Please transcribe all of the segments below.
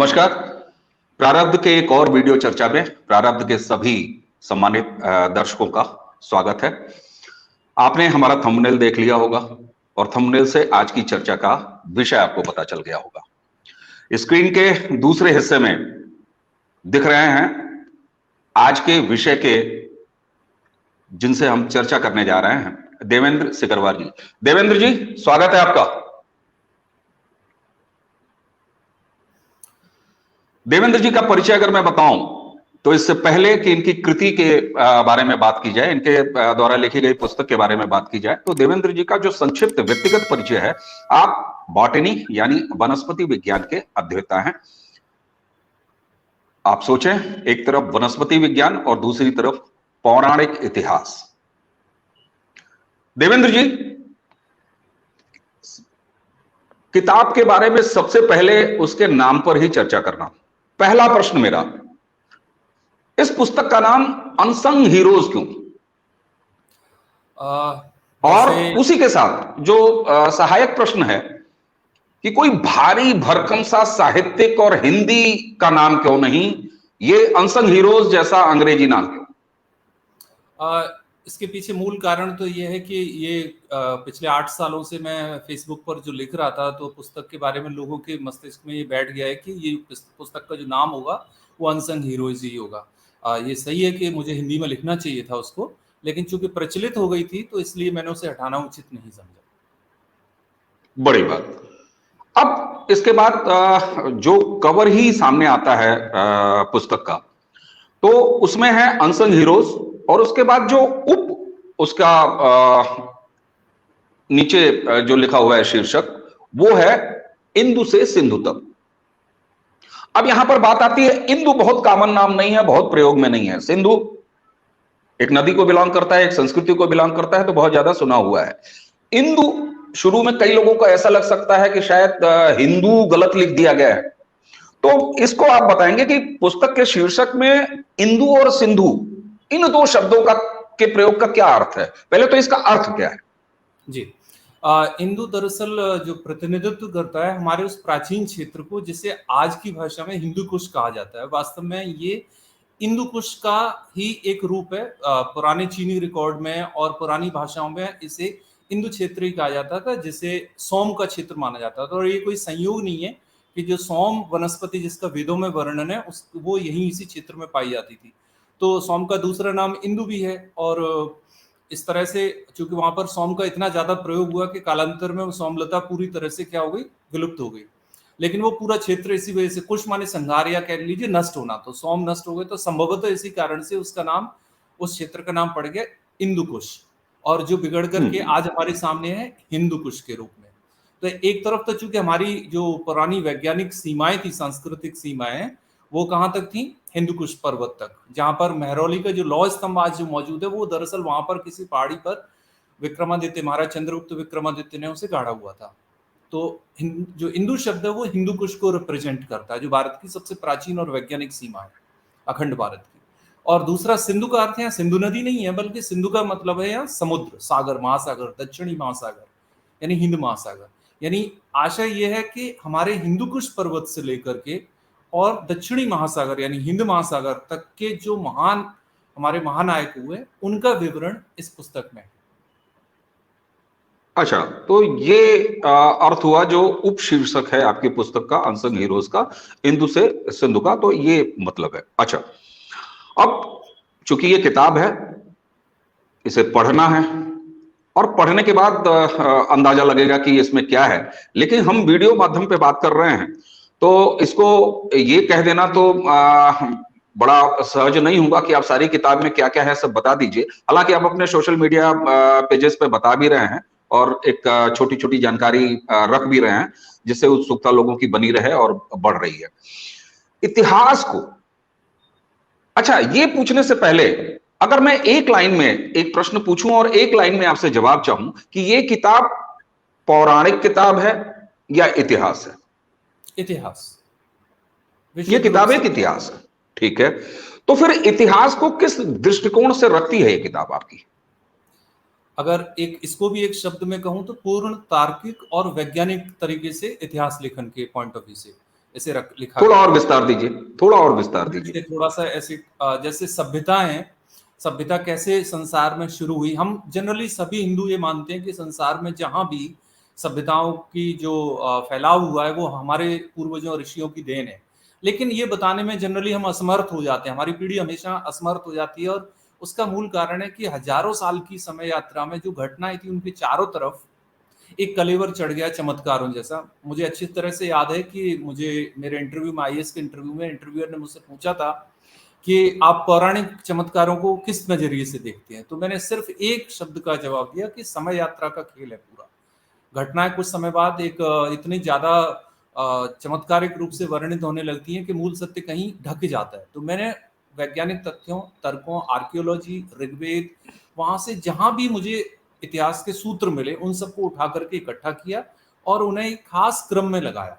नमस्कार। प्रारब्ध के एक और वीडियो चर्चा में प्रारब्ध के सभी सम्मानित दर्शकों का स्वागत है। आपने हमारा थंबनेल देख लिया होगा और थंबनेल से आज की चर्चा का विषय आपको पता चल गया होगा। स्क्रीन के दूसरे हिस्से में दिख रहे हैं आज के विषय के जिनसे हम चर्चा करने जा रहे हैं, देवेंद्र सिकरवार जी। देवेंद्र जी, स्वागत है आपका। देवेंद्र जी का परिचय अगर मैं बताऊं तो इससे पहले कि इनकी कृति के बारे में बात की जाए, इनके द्वारा लिखी गई पुस्तक के बारे में बात की जाए, तो देवेंद्र जी का जो संक्षिप्त व्यक्तिगत परिचय है, आप बॉटनी यानी वनस्पति विज्ञान के अध्येता हैं। आप सोचें, एक तरफ वनस्पति विज्ञान और दूसरी तरफ पौराणिक इतिहास। देवेंद्र जी, किताब के बारे में सबसे पहले उसके नाम पर ही चर्चा करना। पहला प्रश्न मेरा, इस पुस्तक का नाम अनसंग हीरोज क्यों? और उसी के साथ जो सहायक प्रश्न है कि कोई भारी भरकम सा साहित्यिक और हिंदी का नाम क्यों नहीं, ये अनसंग हीरोज जैसा अंग्रेजी नाम क्यों? इसके पीछे मूल कारण तो ये है कि ये पिछले 8 सालों से मैं फेसबुक पर जो लिख रहा था, तो पुस्तक के बारे में लोगों के मस्तिष्क में ये बैठ गया है कि ये पुस्तक का जो नाम होगा वो अनसंग हीरोज ही होगा। ये सही है कि मुझे हिंदी में लिखना चाहिए था उसको, लेकिन चूंकि प्रचलित हो गई थी तो इसलिए मैंने उसे हटाना उचित नहीं समझा। बड़ी बात। अब इसके बाद जो कवर ही सामने आता है पुस्तक का, तो उसमें है अनसंग हीरोज और उसके बाद जो उसका नीचे जो लिखा हुआ है शीर्षक, वो है इंदु से सिंधु तक। अब यहां पर बात आती है, इंदु बहुत कॉमन नाम नहीं है, बहुत प्रयोग में नहीं है। सिंधु एक नदी को बिलोंग करता है, एक संस्कृति को बिलोंग करता है, तो बहुत ज्यादा सुना हुआ है। इंदु शुरू में कई लोगों को ऐसा लग सकता है कि शायद हिंदू गलत लिख दिया गया है, तो इसको आप बताएंगे कि पुस्तक के शीर्षक में इंदु और सिंधु, इन दो शब्दों का के प्रयोग का क्या अर्थ है? पहले तो इसका अर्थ क्या है? जी, इंदु दरअसल जो प्रतिनिधित्व करता है हमारे उस प्राचीन क्षेत्र को, जिसे आज की भाषा में हिंदू कुश कहा जाता है। वास्तव में ये इंदु कुश का ही एक रूप है। पुराने चीनी रिकॉर्ड में और पुरानी भाषाओं में इसे इंदु क्षेत्र ही कहा जाता था, जिसे सोम का क्षेत्र माना जाता था। और ये कोई संयोग नहीं है कि जो सोम वनस्पति जिसका वेदों में वर्णन है वो यही इसी क्षेत्र में पाई जाती थी। तो सोम का दूसरा नाम इंदु भी है, और इस तरह से चूंकि वहां पर सोम का इतना ज्यादा प्रयोग हुआ कि कालांतर में वो सोमलता पूरी तरह से क्या हो गई, विलुप्त हो गई। लेकिन वो पूरा क्षेत्र इसी वजह से, कुश माने संहार या कह लीजिए नष्ट होना, तो सोम नष्ट हो गए, तो संभवतः इसी कारण से उसका नाम, उस क्षेत्र का नाम पड़ गया इंदु कुश, और जो बिगड़ करके आज हमारे सामने है हिंदू कुश के रूप में। तो एक तरफ तो चूंकि हमारी जो पुरानी वैज्ञानिक सीमाएं थी, सांस्कृतिक सीमाएं, वो कहां तक थी? हिंदू कुश पर्वत तक, जहां पर मेहरौली का जो लौह स्तंभ आज जो मौजूद है, वो दरअसल वहां पर किसी पहाड़ी पर विक्रमादित्य, महाराज चंद्रगुप्त विक्रमादित्य ने उसे गाड़ा हुआ था। तो जो इंदु शब्द है वो हिंदू कुश को रिप्रेजेंट करता है, जो भारत की सबसे प्राचीन और वैज्ञानिक सीमा है, अखंड भारत की। और दूसरा सिंधु का अर्थ यहाँ सिंधु नदी नहीं है, बल्कि सिंधु का मतलब है यहाँ समुद्र, सागर, महासागर, दक्षिणी महासागर यानी हिंद महासागर। यानी आशा यह है कि हमारे हिंदू कुश पर्वत से लेकर के और दक्षिणी महासागर यानी हिंद महासागर तक के जो महान हमारे महानायक हुए, उनका विवरण इस पुस्तक में है। अच्छा, तो ये अर्थ हुआ जो उप शीर्षक है आपकी पुस्तक का, अनसंग हीरोज का, इंदु से सिंधु का, तो ये मतलब है। अच्छा, अब चूंकि ये किताब है, इसे पढ़ना है और पढ़ने के बाद अंदाजा लगेगा कि इसमें क्या है, लेकिन हम वीडियो माध्यम पे बात कर रहे हैं, तो इसको ये कह देना तो बड़ा सहज नहीं होगा कि आप सारी किताब में क्या क्या है सब बता दीजिए। हालांकि आप अपने सोशल मीडिया पेजेस पे बता भी रहे हैं और एक छोटी छोटी जानकारी रख भी रहे हैं, जिससे उत्सुकता लोगों की बनी रहे और बढ़ रही है। इतिहास को, अच्छा, ये पूछने से पहले अगर मैं एक लाइन में एक प्रश्न पूछूं और एक लाइन में आपसे जवाब चाहूं कि ये किताब पौराणिक किताब है या इतिहास है? इतिहास। ये किताब एक इतिहास है, ठीक है। तो फिर इतिहास को किस दृष्टिकोण से रखती है ये किताब आपकी? अगर इसको भी एक शब्द में कहूं तो पूर्ण तार्किक और वैज्ञानिक तरीके से इतिहास लेखन के पॉइंट ऑफ व्यू से, ऐसे लिखा थोड़ा गया और है। विस्तार दीजिए, थोड़ा और विस्तार दीजिए। जैसे थोड़ा सा ऐसे जैसे सभ्यता है, सभ्यता कैसे संसार में शुरू हुई। हम जनरली सभी हिंदू ये मानते हैं कि संसार में जहां भी सभ्यताओं की जो फैलाव हुआ है वो हमारे पूर्वजों और ऋषियों की देन है। लेकिन ये बताने में जनरली हम असमर्थ हो जाते हैं, हमारी पीढ़ी हमेशा असमर्थ हो जाती है। और उसका मूल कारण है कि हजारों साल की समय यात्रा में जो घटनाएं थी उनके चारों तरफ एक कलेवर चढ़ गया चमत्कारों जैसा। मुझे अच्छी तरह से याद है कि मुझे मेरे इंटरव्यू में, आईएएस के इंटरव्यू में, इंटरव्यूअर ने मुझसे पूछा था कि आप पौराणिक चमत्कारों को किस नजरिए से देखते हैं। तो मैंने सिर्फ एक शब्द का जवाब दिया कि समय यात्रा का खेल है पूरा। घटनाएं कुछ समय बाद एक इतनी ज्यादा चमत्कारिक रूप से वर्णित होने लगती हैं कि मूल सत्य कहीं ढक जाता है। तो मैंने वैज्ञानिक तथ्यों, तर्कों, आर्कियोलॉजी, ऋग्वेद, वहां से जहां भी मुझे इतिहास के सूत्र मिले उन सबको उठा करके इकट्ठा किया और उन्हें एक खास क्रम में लगाया।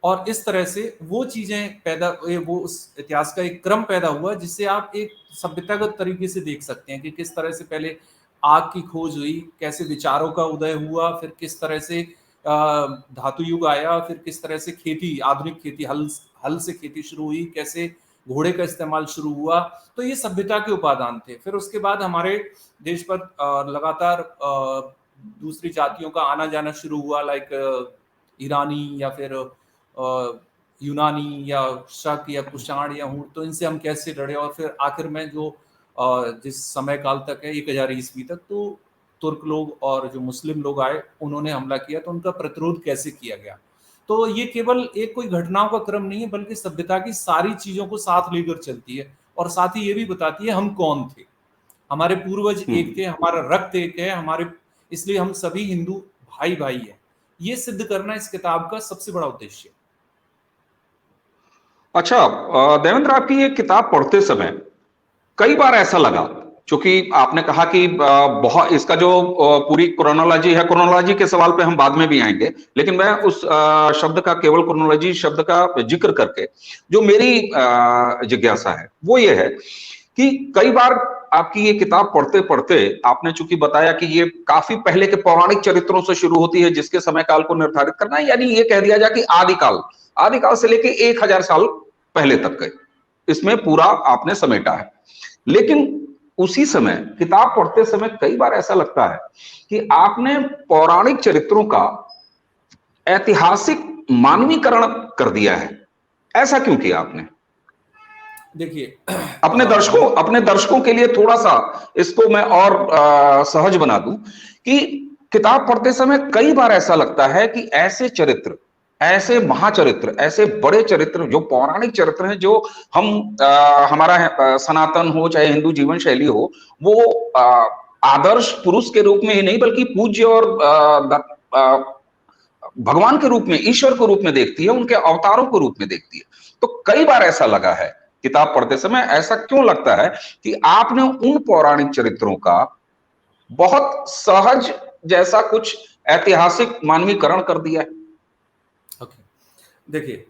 और इस तरह से वो चीजें पैदा, वो उस इतिहास का एक क्रम पैदा हुआ जिससे आप एक सभ्यतागत तरीके से देख सकते हैं कि किस तरह से पहले आग की खोज हुई, कैसे विचारों का उदय हुआ, फिर किस तरह से धातु युग आया, फिर किस तरह से खेती, आधुनिक खेती, हल से खेती शुरू हुई, कैसे घोड़े का इस्तेमाल शुरू हुआ। तो ये सभ्यता के उपादान थे। फिर उसके बाद हमारे देश पर लगातार दूसरी जातियों का आना जाना शुरू हुआ, लाइक ईरानी या फिर यूनानी या शक या कुषाण या हूण। तो इनसे हम कैसे लड़े, और फिर आखिर में जो जिस समय काल तक है 1000 ईस्वी तक, तो तुर्क लोग और जो मुस्लिम लोग आए उन्होंने हमला किया, तो उनका प्रतिरोध कैसे किया गया। तो ये केवल एक कोई घटनाओं का क्रम नहीं है, बल्कि सभ्यता की सारी चीजों को साथ लेकर चलती है। और साथ ही ये भी बताती है हम कौन थे। हमारे पूर्वज एक थे, हमारा रक्त एक है, हमारे, इसलिए हम सभी हिंदू भाई भाई हैं। ये सिद्ध करना इस किताब का सबसे बड़ा उद्देश्य है। अच्छा, देवेंद्र, आपकी ये किताब पढ़ते समय कई बार ऐसा लगा, क्योंकि आपने कहा कि बहुत इसका जो पूरी क्रोनोलॉजी है, क्रोनोलॉजी के सवाल पे हम बाद में भी आएंगे, लेकिन मैं उस शब्द का, केवल क्रोनोलॉजी शब्द का जिक्र करके जो मेरी जिज्ञासा है वो ये है कि कई बार आपकी ये किताब पढ़ते पढ़ते आपने चूंकि बताया कि ये काफी पहले के पौराणिक चरित्रों से शुरू होती है जिसके समय काल को निर्धारित करना है, यानी ये कह दिया जाए कि आदिकाल, आदिकाल से लेके 1000 साल पहले तक के इसमें पूरा आपने समेटा है। लेकिन उसी समय किताब पढ़ते समय कई बार ऐसा लगता है कि आपने पौराणिक चरित्रों का ऐतिहासिक मानवीकरण कर दिया है। ऐसा क्यों किया आपने? देखिए, अपने दर्शकों के लिए थोड़ा सा इसको मैं और सहज बना दूं कि किताब पढ़ते समय कई बार ऐसा लगता है कि ऐसे चरित्र, ऐसे महाचरित्र, ऐसे बड़े चरित्र जो पौराणिक चरित्र हैं, जो हम हमारा सनातन हो चाहे हिंदू जीवन शैली हो, वो आदर्श पुरुष के रूप में ही नहीं बल्कि पूज्य और भगवान के रूप में, ईश्वर के रूप में देखती है, उनके अवतारों के रूप में देखती है। तो कई बार ऐसा लगा है किताब पढ़ते समय, ऐसा क्यों लगता है कि आपने उन पौराणिक चरित्रों का बहुत सहज जैसा कुछ ऐतिहासिक मानवीकरण कर दिया है? ओके, देखिए,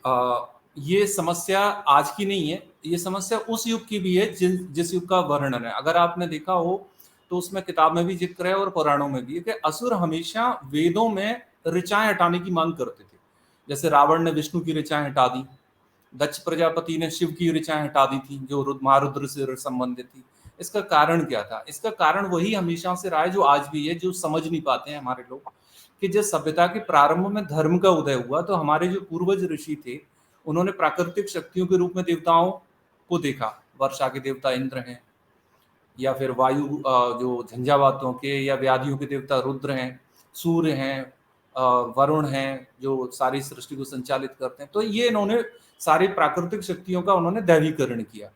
ये समस्या आज की नहीं है, ये समस्या उस युग की भी है जिस युग का वर्णन है। अगर आपने देखा हो तो उसमें किताब में भी जिक्र है और पुराणों में भी है कि असुर हमेशा वेदों में ऋचाएं हटाने की मांग करते थे। जैसे रावण ने विष्णु की ऋचाएं हटा दी, दक्ष प्रजापति ने शिव की ऋचाएं हटा दी थी जो महारुद्र से संबंधित थी। इसका कारण क्या था? इसका कारण वही हमेशा से रहा है जो आज भी है, जो समझ नहीं पाते हैं हमारे लोग, कि जब सभ्यता के प्रारंभ में धर्म का उदय हुआ तो हमारे जो पूर्वज ऋषि थे उन्होंने प्राकृतिक शक्तियों के रूप में देवताओं को देखा। वर्षा के देवता इंद्र हैं, या फिर वायु जो झंझावातों के या व्याधियों के देवता रुद्र हैं, सूर्य हैं, वरुण हैं जो सारी सृष्टि को संचालित करते हैं। तो ये इन्होंने सारी प्राकृतिक शक्तियों का उन्होंने दैवीकरण किया।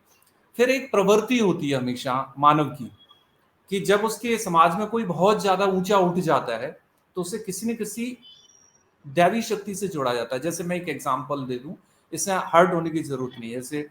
फिर एक प्रवृत्ति होती है हमेशा मानव की कि जब उसके समाज में कोई बहुत ज्यादा ऊंचा उठ जाता है तो उसे किसी न किसी दैवी शक्ति से जोड़ा जाता है। जैसे मैं एक एग्जांपल दे दूं, इससे हर्ट होने की जरूरत नहीं है। जैसे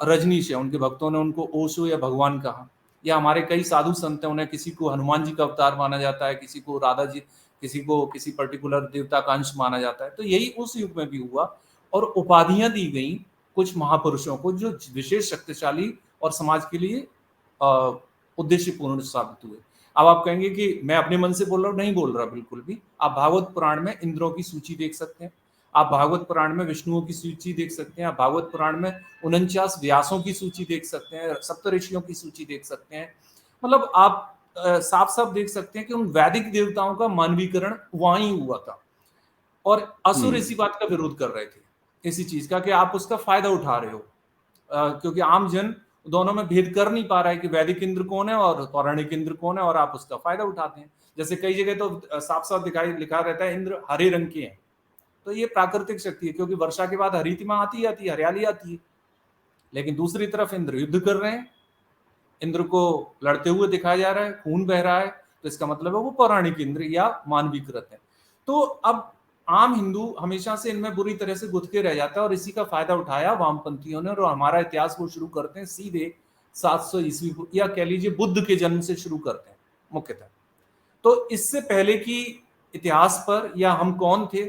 रजनीश है, उनके भक्तों ने उनको ओशो या भगवान कहा, या हमारे कई साधु संत हैं, उन्हें किसी को हनुमान जी का अवतार माना जाता है, किसी को राधा जी, किसी को किसी पर्टिकुलर देवता का अंश माना जाता है। तो यही उस युग में भी हुआ और उपाधियां दी गई कुछ महापुरुषों को जो विशेष शक्तिशाली और समाज के लिए उद्देश्यपूर्ण साबित हुए। अब आप कहेंगे कि मैं अपने मन से बोल रहा हूँ, नहीं बोल रहा बिल्कुल भी। आप भागवत पुराण में इंद्रों की सूची देख सकते हैं, आप भागवत पुराण में विष्णुओं की सूची देख सकते हैं, आप भागवत पुराण में 49 व्यासों की सूची देख सकते हैं, सप्तऋषियों की सूची देख सकते हैं। मतलब आप साफ साफ देख सकते हैं कि उन वैदिक देवताओं का मानवीकरण वहां ही हुआ था। और असुर इसी बात का विरोध कर रहे थे, इसी चीज का, कि आप उसका फायदा उठा रहे हो। क्योंकि आम जन दोनों में भेद कर नहीं पा रहा है कि वैदिक इंद्र कौन है और पौराणिक इंद्र कौन है, और आप उसका फायदा उठाते हैं। जैसे कई जगह तो साफ साफ दिखाई लिखा रहता है इंद्र हरे रंग के हैं, तो ये प्राकृतिक शक्ति है, क्योंकि वर्षा के बाद हरितिमा आती है, हरियाली आती है। लेकिन दूसरी तरफ इंद्र युद्ध कर रहे हैं, इंद्र को लड़ते हुए दिखाया जा रहा है, खून बह रहा है, तो इसका मतलब है वो पौराणिक इंद्र या मानवीकृत है। तो अब आम हिंदू हमेशा से इनमें बुरी तरह से गुथ के रह जाता है, और इसी का फायदा उठाया वामपंथियों ने, और हमारा इतिहास वो शुरू करते हैं सीधे 700 ईस्वी या कह लीजिए बुद्ध के जन्म से शुरू करते हैं मुख्यतः। तो इससे पहले की इतिहास पर या हम कौन थे,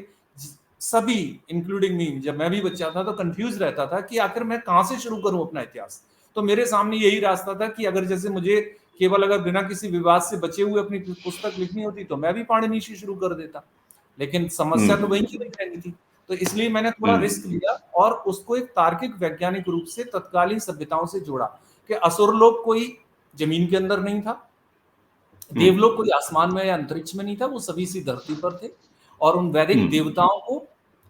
सभी इंक्लूडिंग मी, जब मैं भी बच्चा था तो कंफ्यूज रहता था कि आखिर मैं कहां से शुरू करूं अपना इतिहास। तो मेरे सामने यही रास्ता था कि अगर जैसे मुझे केवल अगर बिना किसी विवाद से बचे हुए अपनी पुस्तक लिखनी होती तो मैं भी पाणिनि से शुरू कर देता, लेकिन समस्या तो वहीं की वहीं रहनी थी। तो इसलिए मैंने थोड़ा रिस्क लिया और उसको एक तार्किक वैज्ञानिक रूप से तत्कालीन सभ्यताओं से जोड़ा कि असुरलोक कोई जमीन के अंदर नहीं था, देवलोक कोई आसमान में या अंतरिक्ष में नहीं था, वो सभी सी धरती पर थे। और उन वैदिक देवताओं को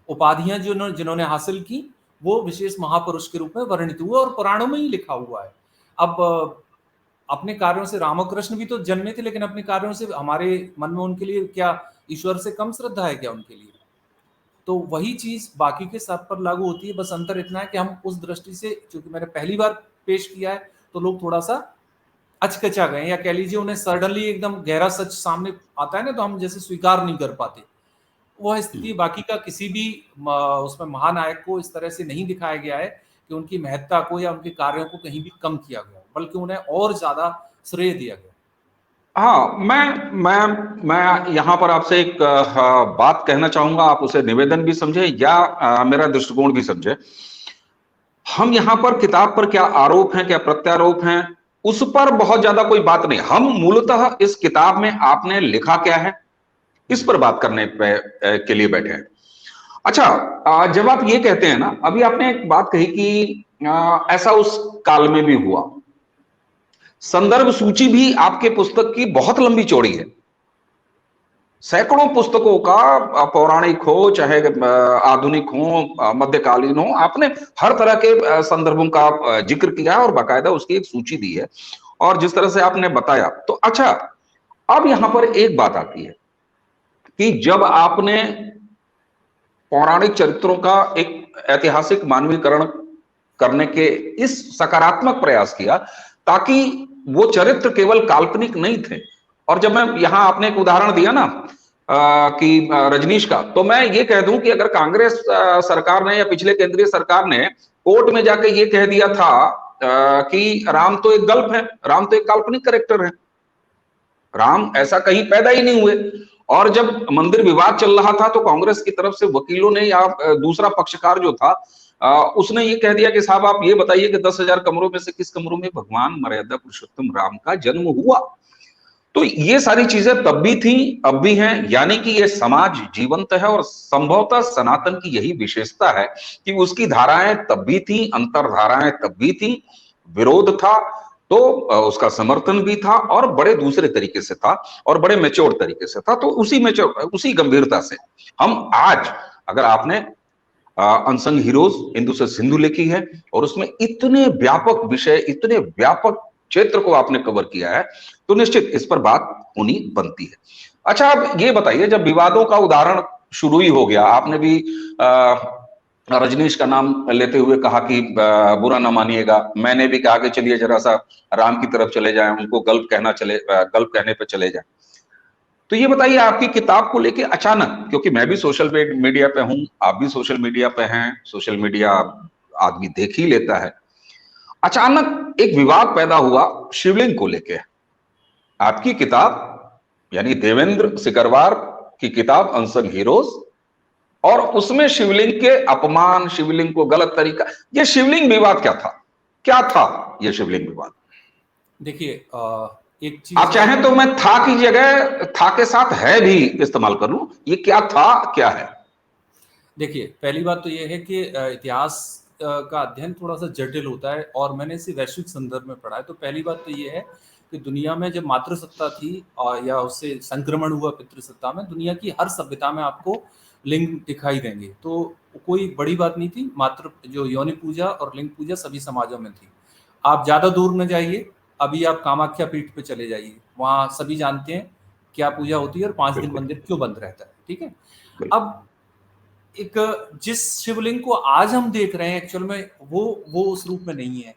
उपाधियां जिन्होंने हासिल की वो विशेष महापुरुष के रूप में वर्णित हुए और पुराणों में ही लिखा हुआ है। अब अपने कार्यों से रामकृष्ण भी तो जन्मे थे, लेकिन अपने कार्यों से हमारे मन में उनके लिए क्या ईश्वर से कम श्रद्धा है क्या उनके लिए? तो वही चीज बाकी के सब पर लागू होती है। बस अंतर इतना है कि हम उस दृष्टि से, क्योंकि मैंने पहली बार पेश किया है, तो लोग थोड़ा सा अचकचा गए, या कह लीजिए उन्हें सडनली एकदम गहरा सच सामने आता है ना, तो हम जैसे स्वीकार नहीं कर पाते। वह स्थिति बाकी का किसी भी उसमें महानायक को इस तरह से नहीं दिखाया गया है कि उनकी महत्ता को या उनके कार्यों को कहीं भी कम किया गया, बल्कि उन्हें और ज्यादा श्रेय दिया गया। हाँ, मैं यहाँ पर आपसे एक बात कहना चाहूंगा, आप उसे निवेदन भी समझे या मेरा दृष्टिकोण भी समझे। हम यहाँ पर किताब पर क्या आरोप हैं, क्या प्रत्यारोप हैं, उस पर बहुत ज्यादा कोई बात नहीं। हम मूलतः इस किताब में आपने लिखा क्या है, इस पर बात करने के लिए बैठे हैं। अच्छा, जब आप ये कहते हैं ना, अभी आपने एक बात कही कि ऐसा उस काल में भी हुआ। संदर्भ सूची भी आपके पुस्तक की बहुत लंबी चौड़ी है, सैकड़ों पुस्तकों का, पौराणिक हो चाहे आधुनिक हो, मध्यकालीन हो, आपने हर तरह के संदर्भों का जिक्र किया है और बाकायदा उसकी एक सूची दी है। और जिस तरह से आपने बताया, तो अच्छा, अब यहां पर एक बात आती है कि जब आपने पौराणिक चरित्रों का एक ऐतिहासिक मानवीकरण करने के इस सकारात्मक प्रयास किया, ताकि वो चरित्र केवल काल्पनिक नहीं थे। और जब मैं यहां आपने एक उदाहरण दिया ना कि रजनीश का, तो मैं ये कह दूं कि अगर कांग्रेस सरकार ने या पिछले केंद्रीय सरकार ने कोर्ट में जाके ये कह दिया था कि राम तो एक गल्प है, राम तो एक काल्पनिक कैरेक्टर है, राम ऐसा कहीं पैदा ही नहीं हुए, और जब मंदिर विवाद चल रहा था तो कांग्रेस की तरफ से वकीलों ने या दूसरा पक्षकार जो था उसने ये कह दिया कि साहब आप ये बताइए कि 10,000 कमरों में से किस कमरों में भगवान मर्यादा पुरुषोत्तम राम का जन्म हुआ। तो ये सारी चीजें तब भी थी, अब भी हैं, यानी कि ये समाज जीवंत है, और संभवतः सनातन की यही विशेषता है कि उसकी धाराएं तब भी थी, अंतरधाराएं तब भी थी, विरोध था तो उसका समर्थन भी था, और बड़े दूसरे तरीके से था, और बड़े मैच्योर तरीके से था। तो उसी गंभीरता से हम आज, अगर आपने अनसंग हीरोज हिंदू से सिंधु लिखी है और उसमें इतने व्यापक विषय, इतने व्यापक क्षेत्र को आपने कवर किया है, तो निश्चित इस पर बात होनी बनती है। अच्छा, अब ये बताइए, जब विवादों का उदाहरण शुरू ही हो गया, आपने भी रजनीश का नाम लेते हुए कहा कि बुरा ना मानिएगा, मैंने भी कहा कि चलिए जरा सा राम की तरफ चले जाएं, उनको गल्प कहने पे चले जाएं। तो ये बताइए, आपकी किताब को लेके अचानक, क्योंकि मैं भी सोशल मीडिया पे हूं, आप भी सोशल मीडिया पे हैं, सोशल मीडिया आदमी देख ही लेता है, अचानक एक विवाद पैदा हुआ शिवलिंग को लेके। आपकी किताब यानी देवेंद्र सिकरवार की किताब अनसंग हीरोज, और उसमें शिवलिंग के अपमान, शिवलिंग को गलत तरीका, ये शिवलिंग विवाद क्या था ये शिवलिंग विवाद? देखिए, एक चीज आप चाहें तो मैं था की जगह था के साथ है भी इस्तेमाल कर लूं, ये क्या था क्या है? देखिए, पहली बात तो ये है कि इतिहास का अध्ययन थोड़ा-सा जटिल होता है और मैंने इसे वैश्विक संदर्भ में पढ़ा है। तो पहली बात तो ये है कि दुनिया में जब मातृसत्ता थी या उससे संक्रमण हुआ पितृसत्ता में, दुनिया की हर सभ्यता में आपको लिंग दिखाई देंगे। तो कोई बड़ी बात नहीं थी, मातृ जो योनि पूजा और लिंग पूजा सभी समाजों में थी। आप ज़्यादा दूर न जाइए, अभी आप कामाख्या पीठ पे चले जाइए, वहाँ सभी जानते हैं क्या पूजा होती है और 5 दिन बिल्कुल मंदिर क्यों बंद रहता है, ठीक है? बिल्कुल। अब एक जिस शिवलिंग को आज हम देख रहे हैं एक्चुअल में वो उस रूप में नहीं है।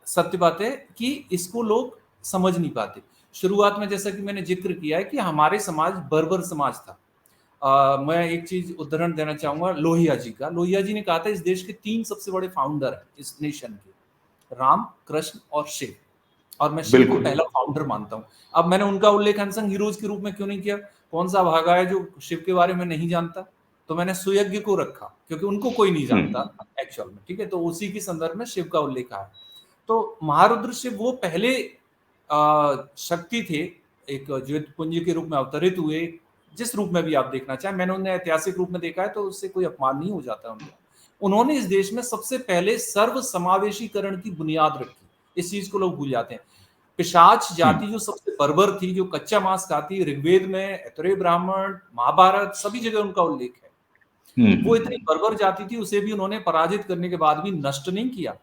सत्य बात है कि इसको लोग समझ नहीं पाते। शुरुआत में जैसा कि मैंने जिक्र किया है कि हमारे समाज बर्बर समाज था। मैं एक चीज उदाहरण देना चाहूंगा लोहिया जी का। लोहिया जी ने कहा था इस देश के 3 सबसे बड़े फाउंडर हैं इस नेशन के, राम, कृष्ण और शिव। और मैं शिव को बिल्कुल। पहला फाउंडर मानता हूँ। अब मैंने उनका उल्लेख अनसंग हीरोज के रूप में क्यों नहीं किया? कौन सा भागा है जो शिव के बारे में नहीं जानता? तो मैंने सुयज्ञ को रखा क्योंकि उनको कोई नहीं जानता एक्चुअल में, ठीक है? तो उसी के संदर्भ में शिव का उल्लेख है। तो महारुद्र शिव वो पहले शक्ति थे, एक ज्योत पुंज के रूप में अवतरित हुए, जिस रूप में भी आप देखना चाहें। मैंने उन्हें ऐतिहासिक रूप में देखा है तो उससे कोई अपमान नहीं हो जाता उनका। उन्होंने इस देश में सबसे पहले सर्व समावेशीकरण की बुनियाद रखी। इस चीज को लोग भूल जाते हैं। पिशाच जाति जो सबसे बर्बर थी, जो कच्चा मांस खाती, ऋग्वेद में, ऐतरेय ब्राह्मण, महाभारत, सभी जगह उनका उल्लेख है। वो इतनी बर्बर जाति थी, उसे भी उन्होंने पराजित करने के बाद भी नष्ट नहीं किया,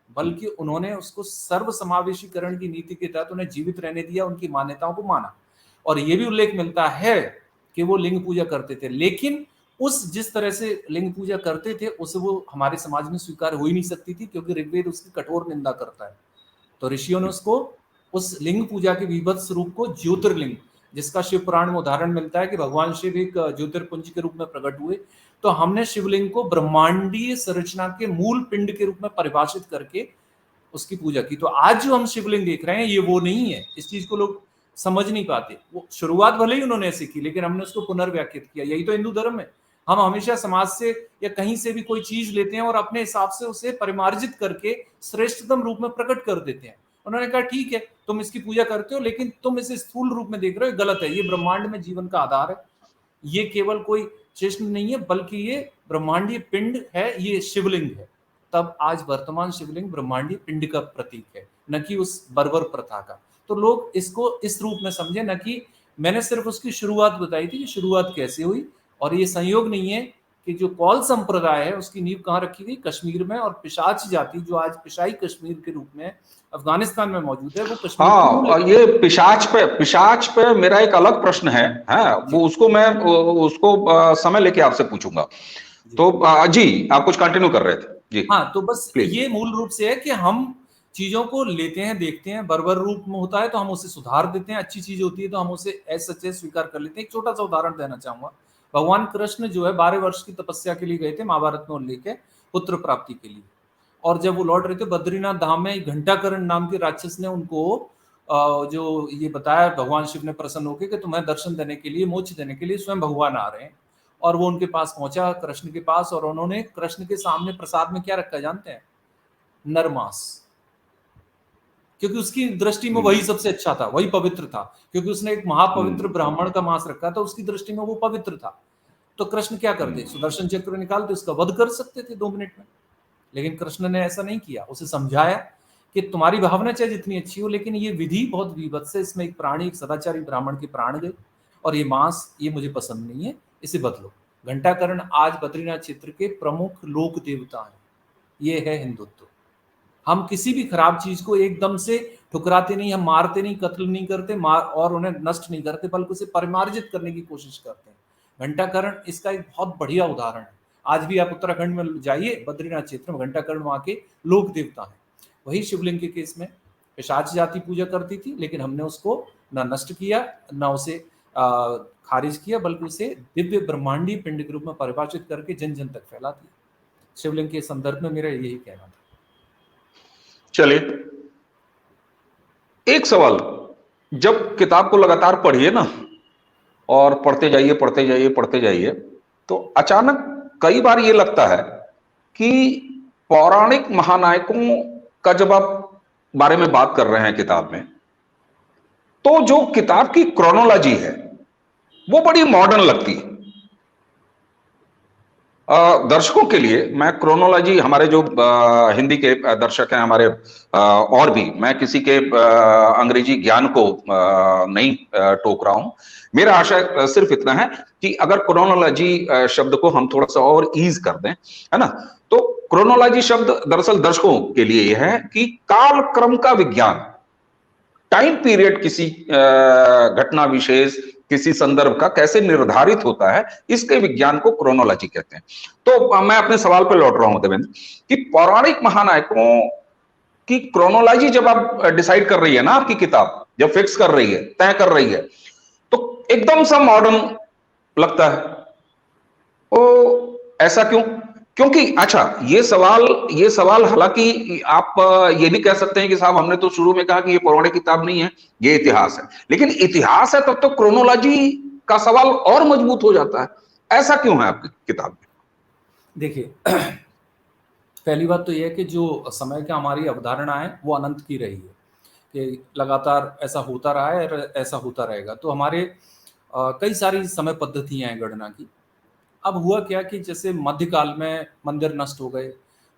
बल्कि उन्होंने उसको सर्व समावेशीकरण की नीति के तहत उन्हें जीवित रहने दिया, उनकी मान्यताओं को माना। और ये भी उल्लेख मिलता है कि वो लिंग पूजा करते थे, लेकिन उस जिस तरह से लिंग पूजा करते थे उसे वो हमारे समाज में स्वीकार हो ही नहीं सकती थी, क्योंकि ऋग्वेद उसकी कठोर निंदा करता है। तो ऋषियों ने उसको, उस लिंग पूजा के विभत्स रूप को ज्योतिर्लिंग, जिसका शिव पुराण में उदाहरण मिलता है कि भगवान शिव एक ज्योतिर्पुंज के रूप में प्रकट हुए, तो हमने शिवलिंग को ब्रह्मांडीय संरचना के मूल पिंड के रूप में परिभाषित करके उसकी पूजा की। तो आज जो हम शिवलिंग देख रहे हैं ये वो नहीं है। इस चीज को लोग समझ नहीं पाते। वो शुरुआत भले ही उन्होंने ऐसे की, लेकिन हमने उसको पुनर्व्याख्यात किया। यही तो हिंदू धर्म है। हम हमेशा समाज से या कहीं से भी कोई चीज लेते हैं और अपने हिसाब से उसे परिमार्जित करके श्रेष्ठतम रूप में प्रकट कर देते हैं। उन्होंने कहा ठीक है, तुम इसकी पूजा करते हो, लेकिन तुम इसे स्थूल रूप में देख रहे हो, गलत है। ये ब्रह्मांड में जीवन का आधार है। ये केवल कोई चेष्ट नहीं है, बल्कि ये ब्रह्मांडीय पिंड है, ये शिवलिंग है। तब आज वर्तमान शिवलिंग ब्रह्मांडीय पिंड का प्रतीक है, न कि उस बर्बर प्रथा का। तो लोग इसको इस रूप में समझे, न कि मैंने सिर्फ उसकी शुरुआत बताई थी कि शुरुआत कैसे हुई। और ये संयोग नहीं है कि जो कौल संप्रदाय है उसकी नींव कहाँ रखी गई? कश्मीर में। और पिशाच जाति जो आज पिशाई कश्मीर के रूप में अफगानिस्तान में मौजूद है, वो कश्मीर की मूल हाँ, ये पिशाच पे मेरा एक अलग प्रश्न है। हाँ, वो उसको समय लेके आपसे पूछूंगा। तो जी, आप कुछ कंटिन्यू कर रहे थे जी। हाँ, तो बस प्लीज। ये मूल रूप से है कि हम चीजों को लेते हैं, देखते हैं, बर्बर रूप में होता है तो हम उसे सुधार देते हैं, अच्छी चीज होती है तो हम उसे ऐसे सच्चे स्वीकार कर लेते हैं। एक छोटा सा उदाहरण देना चाहूंगा। भगवान कृष्ण जो है 12 वर्ष की तपस्या के लिए गए थे, महाभारत में उल्लेख है, पुत्र प्राप्ति के लिए। और जब वो लौट रहे थे बद्रीनाथ धाम में, घंटाकर्ण नाम के राक्षस ने उनको जो ये बताया, भगवान शिव ने प्रसन्न होकर कि तुम्हें दर्शन देने के लिए, मोक्ष देने के लिए स्वयं भगवान आ रहे हैं। और वो उनके पास पहुंचा, कृष्ण के पास, और उन्होंने कृष्ण के सामने प्रसाद में क्या रखा जानते हैं? नरमांस। क्योंकि उसकी दृष्टि में वही सबसे अच्छा था, वही पवित्र था, क्योंकि उसने एक महापवित्र ब्राह्मण का मांस रखा था, उसकी दृष्टि में वो पवित्र था। तो कृष्ण क्या करते? सुदर्शन चक्र निकालते, उसका वध कर सकते थे 2 मिनट में। लेकिन कृष्ण ने ऐसा नहीं किया। उसे समझाया कि तुम्हारी भावना चाहे जितनी अच्छी हो, लेकिन ये विधि बहुत विभत्स है, इसमें एक प्राणी, एक सदाचारी ब्राह्मण के प्राण गए, और ये मांस ये मुझे पसंद नहीं है, इसे बदलो। घंटाकर्ण आज बद्रीनाथ क्षेत्र के प्रमुख लोक देवता हैं। ये है हिंदुत्व। हम किसी भी खराब चीज को एकदम से ठुकराते नहीं, हम मारते नहीं, कत्ल नहीं करते, और उन्हें नष्ट नहीं करते, बल्कि उसे परिमार्जित करने की कोशिश करते हैं। घंटाकर्ण इसका एक बहुत बढ़िया उदाहरण है। आज भी आप उत्तराखंड में जाइए, बद्रीनाथ क्षेत्र में, घंटाकर्ण वहां के लोक देवता हैं। वही शिवलिंग के केस में पिशाच जाति पूजा करती थी, लेकिन हमने उसको न नष्ट किया, न उसे खारिज किया, बल्कि उसे दिव्य ब्रह्मांडीय पिंड के रूप में परिभाषित करके जन जन तक फैला दिया। शिवलिंग के संदर्भ में मेरा यही कहना था। चलिए, एक सवाल, जब किताब को लगातार पढ़िए ना, और पढ़ते जाइए पढ़ते जाइए पढ़ते जाइए, तो अचानक कई बार ये लगता है कि पौराणिक महानायकों का जब आप बारे में बात कर रहे हैं किताब में, तो जो किताब की क्रोनोलॉजी है वो बड़ी मॉडर्न लगती है। दर्शकों के लिए मैं क्रोनोलॉजी, हमारे जो हिंदी के दर्शक हैं हमारे, और भी, मैं किसी के अंग्रेजी ज्ञान को नहीं टोक रहा हूं। मेरा आशय सिर्फ इतना है कि अगर क्रोनोलॉजी शब्द को हम थोड़ा सा और ईज कर दें, है ना, तो क्रोनोलॉजी शब्द दरअसल दर्शकों के लिए यह है कि काल क्रम का विज्ञान, टाइम पीरियड किसी घटना विशेष, किसी संदर्भ का कैसे निर्धारित होता है, इसके विज्ञान को क्रोनोलॉजी कहते हैं। तो मैं अपने सवाल पर लौट रहा हूं देवेंद्र, कि पौराणिक महानायकों की क्रोनोलॉजी जब आप डिसाइड कर रही है ना, आपकी किताब जब फिक्स कर रही है, तय कर रही है, तो एकदम सा मॉडर्न लगता है। ओ, ऐसा क्यों? क्योंकि अच्छा, ये सवाल हालांकि आप ये भी कह सकते हैं कि साहब हमने तो शुरू में कहा कि ये पौराणिक किताब नहीं है, ये इतिहास है। लेकिन इतिहास है तब तो क्रोनोलॉजी का सवाल और मजबूत हो जाता है। ऐसा क्यों है आपकी किताब में? देखिए, पहली बात तो यह है कि जो समय का हमारी अवधारणा है वो अनंत की रही है, कि लगातार ऐसा होता रहा है और ऐसा होता रहेगा। तो हमारे कई सारी समय पद्धतियां हैं गणना की। अब हुआ क्या कि जैसे मध्यकाल में मंदिर नष्ट हो गए,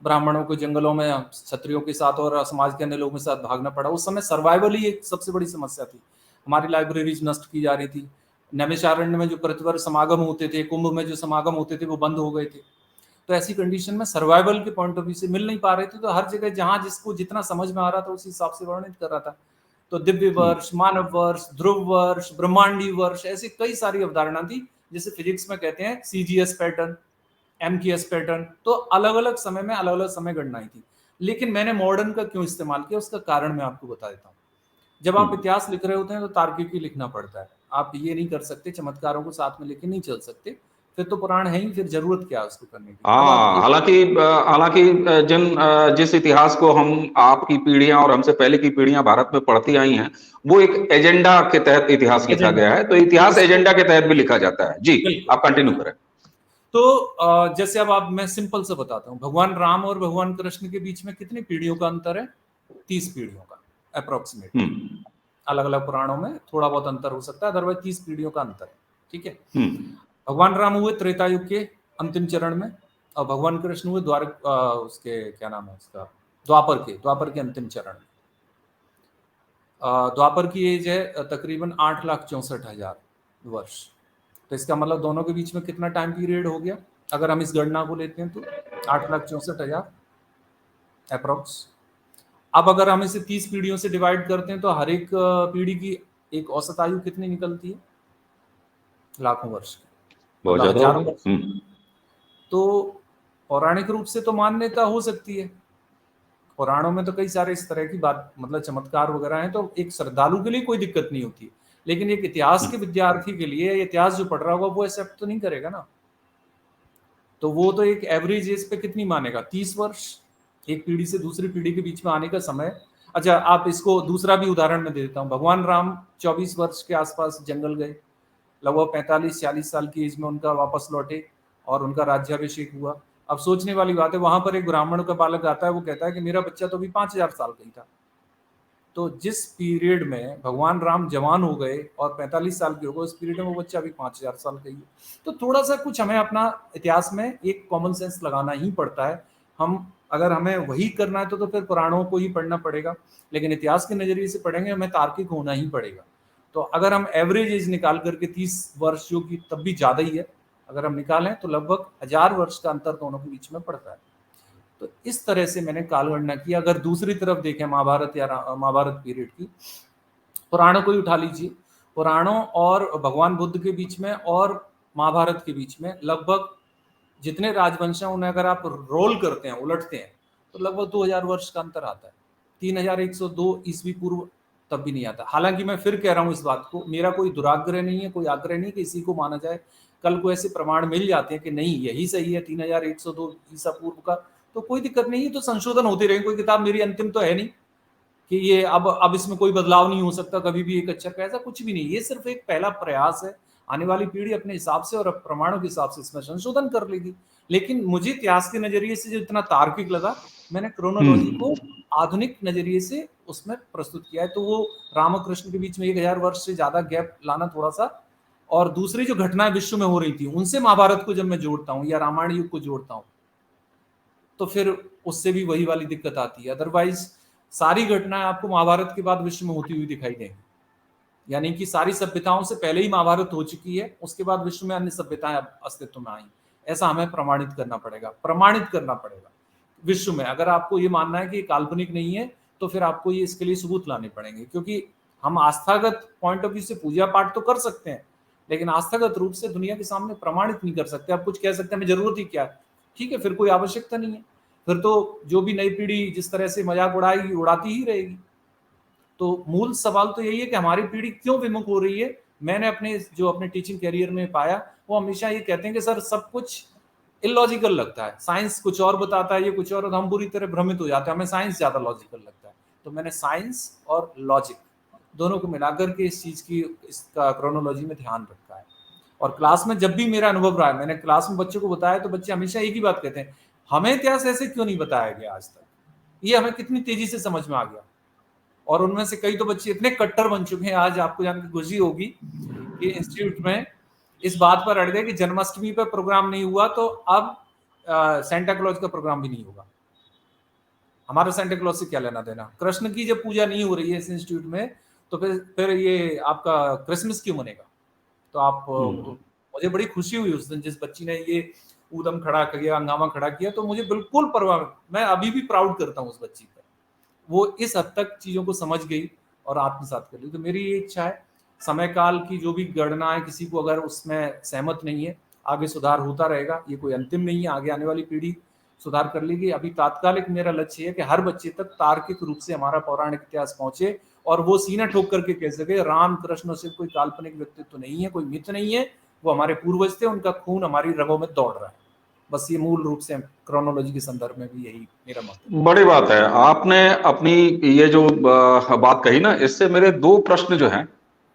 ब्राह्मणों को जंगलों में क्षत्रियों के साथ और समाज के अन्य लोगों के साथ भागना पड़ा। उस समय सर्वाइवल ही एक सबसे बड़ी समस्या थी। हमारी लाइब्रेरीज नष्ट की जा रही थी, नैमिषारण्य में जो प्रतिवर्ष समागम होते थे, कुंभ में जो समागम होते थे, वो बंद हो गए थे। तो ऐसी कंडीशन में सर्वाइवल के पॉइंट ऑफ व्यू से मिल नहीं पा रहे थे, तो हर जगह जहां जिसको जितना समझ में आ रहा था उसी हिसाब से वर्णित कर रहा था। तो दिव्य वर्ष, मानव वर्ष, ध्रुव वर्ष, ब्रह्मांडी वर्ष, ऐसी कई सारी अवधारणा थी। जैसे फिजिक्स में कहते हैं CGS पैटर्न, MKS पैटर्न। तो अलग अलग समय में अलग अलग समय गणनाएं थी। लेकिन मैंने मॉडर्न का क्यों इस्तेमाल किया, उसका कारण मैं आपको बता देता हूँ। जब आप इतिहास लिख रहे होते हैं तो तार्किक ही लिखना पड़ता है। आप ये नहीं कर सकते, चमत्कारों को साथ में लेके नहीं चल सकते, फिर तो पुराण है ही, फिर जरूरत क्या है उसको करने की। अब आप हाँ, हालांकि जिस इतिहास को हम, आपकी पीढ़ियां और हमसे पहले की पीढ़ियां भारत में पढ़ती आई हैं, वो एक एजेंडा के तहत इतिहास लिखा एजेंडा, गया है। तो इतिहास एजेंडा के तहत भी लिखा जाता है। जी, बिल्कुल। आप कंटिन्यू करें। तो जैसे अब आप, मैं सिंपल से बताता हूँ, भगवान राम और भगवान कृष्ण के बीच में कितनी पीढ़ियों का अंतर है? 30 पीढ़ियों का अप्रोक्सीमेटली। हम्म। अलग अलग पुराणों में थोड़ा बहुत अंतर हो सकता है, अदरवाइज 30 पीढ़ियों का अंतर है। ठीक है। हम्म। भगवान राम हुए त्रेता युग के अंतिम चरण में, और भगवान कृष्ण हुए उसके क्या नाम है उसका, द्वापर के अंतिम चरण में। द्वापर की एज है तकरीबन 8,64,000 वर्ष। तो इसका मतलब दोनों के बीच में कितना टाइम पीरियड हो गया, अगर हम इस गणना को लेते हैं तो 8,64,000 अप्रोक्स। अब अगर हम इसे 30 पीढ़ियों से डिवाइड करते हैं तो हर एक पीढ़ी की एक औसत आयु कितनी निकलती है? लाखों वर्ष की, बहुत मतलब ज्यादा हो हजारों गई। वर्ष। तो पौराणिक रूप से तो मान्यता हो सकती है, पुराणों में तो कई सारे इस तरह की बात, मतलब चमत्कार वगैरह हैं, तो एक श्रद्धालु के लिए कोई दिक्कत नहीं होती। लेकिन एक इतिहास के विद्यार्थी के लिए, इतिहास जो पढ़ रहा होगा वो एक्सेप्ट तो नहीं करेगा ना। तो वो तो एक एवरेज एज पे कितनी मानेगा? 30 वर्ष, एक पीढ़ी से दूसरी पीढ़ी के बीच में आने का समय। अच्छा, आप इसको दूसरा भी उदाहरण में दे देता हूँ। भगवान राम 24 वर्ष के आसपास जंगल गए, लगभग 45-46 साल की एज में उनका वापस लौटे और उनका राज्याभिषेक हुआ। अब सोचने वाली बात है, वहां पर एक ब्राह्मण का बालक आता है, वो कहता है कि मेरा बच्चा तो अभी 5,000 साल का ही था। तो जिस पीरियड में भगवान राम जवान हो गए और 45 साल के हो गए, उस पीरियड में वो बच्चा अभी 5,000 साल का ही है। तो थोड़ा सा कुछ हमें अपना इतिहास में एक कॉमन सेंस लगाना ही पड़ता है। हम अगर हमें वही करना है तो फिर पुराणों को ही पढ़ना पड़ेगा, लेकिन इतिहास के नजरिए से पढ़ेंगे हमें तार्किक होना ही पड़ेगा। तो अगर हम एवरेज एज निकाल करके 30 वर्ष, जो कि तब भी ज्यादा ही है, अगर हम निकालें तो लगभग 1,000 वर्ष का अंतर दोनों के बीच में पड़ता है। तो इस तरह से मैंने कालगणना की। अगर दूसरी तरफ देखें महाभारत या महाभारत पीरियड की, पुराणों को ही उठा लीजिए, पुराणों और भगवान बुद्ध के बीच में और महाभारत के बीच में लगभग जितने राजवंश हैं उन्हें अगर आप रोल करते हैं, उलटते हैं, तो लगभग 2,000 वर्ष का अंतर आता है। 3,102 ईस्वी पूर्व तब भी नहीं आता। हालांकि मैं फिर कह रहा हूँ इस बात को, मेरा कोई दुराग्रह नहीं है, कोई आग्रह नहीं कि इसी को माना जाए। कल को ऐसे प्रमाण मिल जाते हैं कि नहीं यही सही है 3,102 ईसा पूर्व का, तो कोई दिक्कत नहीं है, तो संशोधन होते रहे। कोई किताब मेरी अंतिम तो है नहीं कि ये अब इसमें कोई बदलाव नहीं हो सकता, कभी भी एक अक्षर का, ऐसा कुछ भी नहीं। ये सिर्फ एक पहला प्रयास है। आने वाली पीढ़ी अपने हिसाब से और प्रमाणों के हिसाब से इसमें संशोधन कर लेगी। लेकिन मुझे इतिहास के नजरिए से जो इतना तार्किक लगा, मैंने क्रोनोलॉजी को आधुनिक नजरिए से उसमें प्रस्तुत किया है। तो वो राम और कृष्ण के बीच में 1,000 वर्ष से ज्यादा गैप लाना थोड़ा सा और दूसरी जो घटनाएं विश्व में हो रही थी उनसे महाभारत को जब मैं जोड़ता हूँ या रामायण युग को जोड़ता हूँ तो फिर उससे भी वही वाली दिक्कत आती है। अदरवाइज सारी घटनाएं आपको महाभारत के बाद विश्व में होती हुई दिखाई देंगी, यानी कि सारी सभ्यताओं से पहले ही महाभारत हो चुकी है, उसके बाद विश्व में अन्य सभ्यताएं अस्तित्व में आई। ऐसा हमें प्रमाणित करना पड़ेगा विश्व में। अगर आपको ये मानना है कि काल्पनिक नहीं है तो फिर आपको ये इसके लिए सबूत लाने पड़ेंगे, क्योंकि हम आस्थागत पॉइंट ऑफ व्यू से पूजा पाठ तो कर सकते हैं लेकिन आस्थागत रूप से दुनिया के सामने प्रमाणित नहीं कर सकते। आप कुछ कह सकते हैं हमें जरूरत ही क्या है, ठीक है, फिर कोई आवश्यकता नहीं है, फिर तो जो भी नई पीढ़ी जिस तरह से मजाक उड़ाएगी उड़ाती ही रहेगी। तो मूल सवाल तो यही है कि हमारी पीढ़ी क्यों विमुख हो रही है। मैंने अपने टीचिंग कैरियर में पाया, वो हमेशा ये कहते हैं कि सर सब कुछ इलॉजिकल लगता है, साइंस कुछ और बताता है, ये कुछ और हम बुरी तरह भ्रमित हो जाते हैं, हमें साइंस ज्यादा लॉजिकल लगता है। तो मैंने साइंस और लॉजिक दोनों को मिलाकर के इस चीज की इसका क्रोनोलॉजी में ध्यान रखा है। और क्लास में जब भी मेरा अनुभव रहा है, मैंने क्लास में बच्चों को बताया तो बच्चे हमेशा एक ही बात कहते हैं, हमें इतिहास ऐसे क्यों नहीं बताया गया आज तक, ये हमें कितनी तेजी से समझ में आ गया। और उनमें से कई तो बच्चे इतने कट्टर बन चुके हैं, आज आपको जानकर खुशी होगी कि इंस्टीट्यूट में इस बात पर अड़ गए कि जन्माष्टमी पर प्रोग्राम नहीं हुआ तो अब सेंटा क्लॉज का प्रोग्राम भी नहीं होगा। हमारा सेंटा क्लॉज से क्या लेना देना, कृष्ण की जब पूजा नहीं हो रही है इस इंस्टीट्यूट में तो फिर ये आपका क्रिसमस क्यों मनेगा। तो आप मुझे बड़ी खुशी हुई उस दिन जिस बच्ची ने ये ऊधम खड़ा किया, हंगामा खड़ा किया, तो मुझे बिल्कुल परवाह, मैं अभी भी प्राउड करता हूँ उस बच्ची पर। वो इस हद तक चीजों को समझ गई और आत्मसात कर ली। तो मेरी ये इच्छा है, समय काल की जो भी गणना है, किसी को अगर उसमें सहमत नहीं है, आगे सुधार होता रहेगा, ये कोई अंतिम नहीं है, आगे आने वाली पीढ़ी सुधार कर लेगी। अभी तात्कालिक मेरा लक्ष्य है कि हर बच्चे तक तार्किक रूप से हमारा पौराणिक इतिहास पहुंचे और वो सीना ठोक करके कह सके राम कृष्ण सिर्फ कोई काल्पनिक व्यक्तित्व नहीं है, कोई मिथ नहीं है, वो हमारे पूर्वज थे, उनका खून हमारी रगों में दौड़ रहा है। बस ये मूल रूप से क्रोनोलॉजी के संदर्भ में भी यही मेरा मत है। बड़ी बात है, आपने अपनी ये जो बात कही ना, इससे मेरे दो प्रश्न जो हैं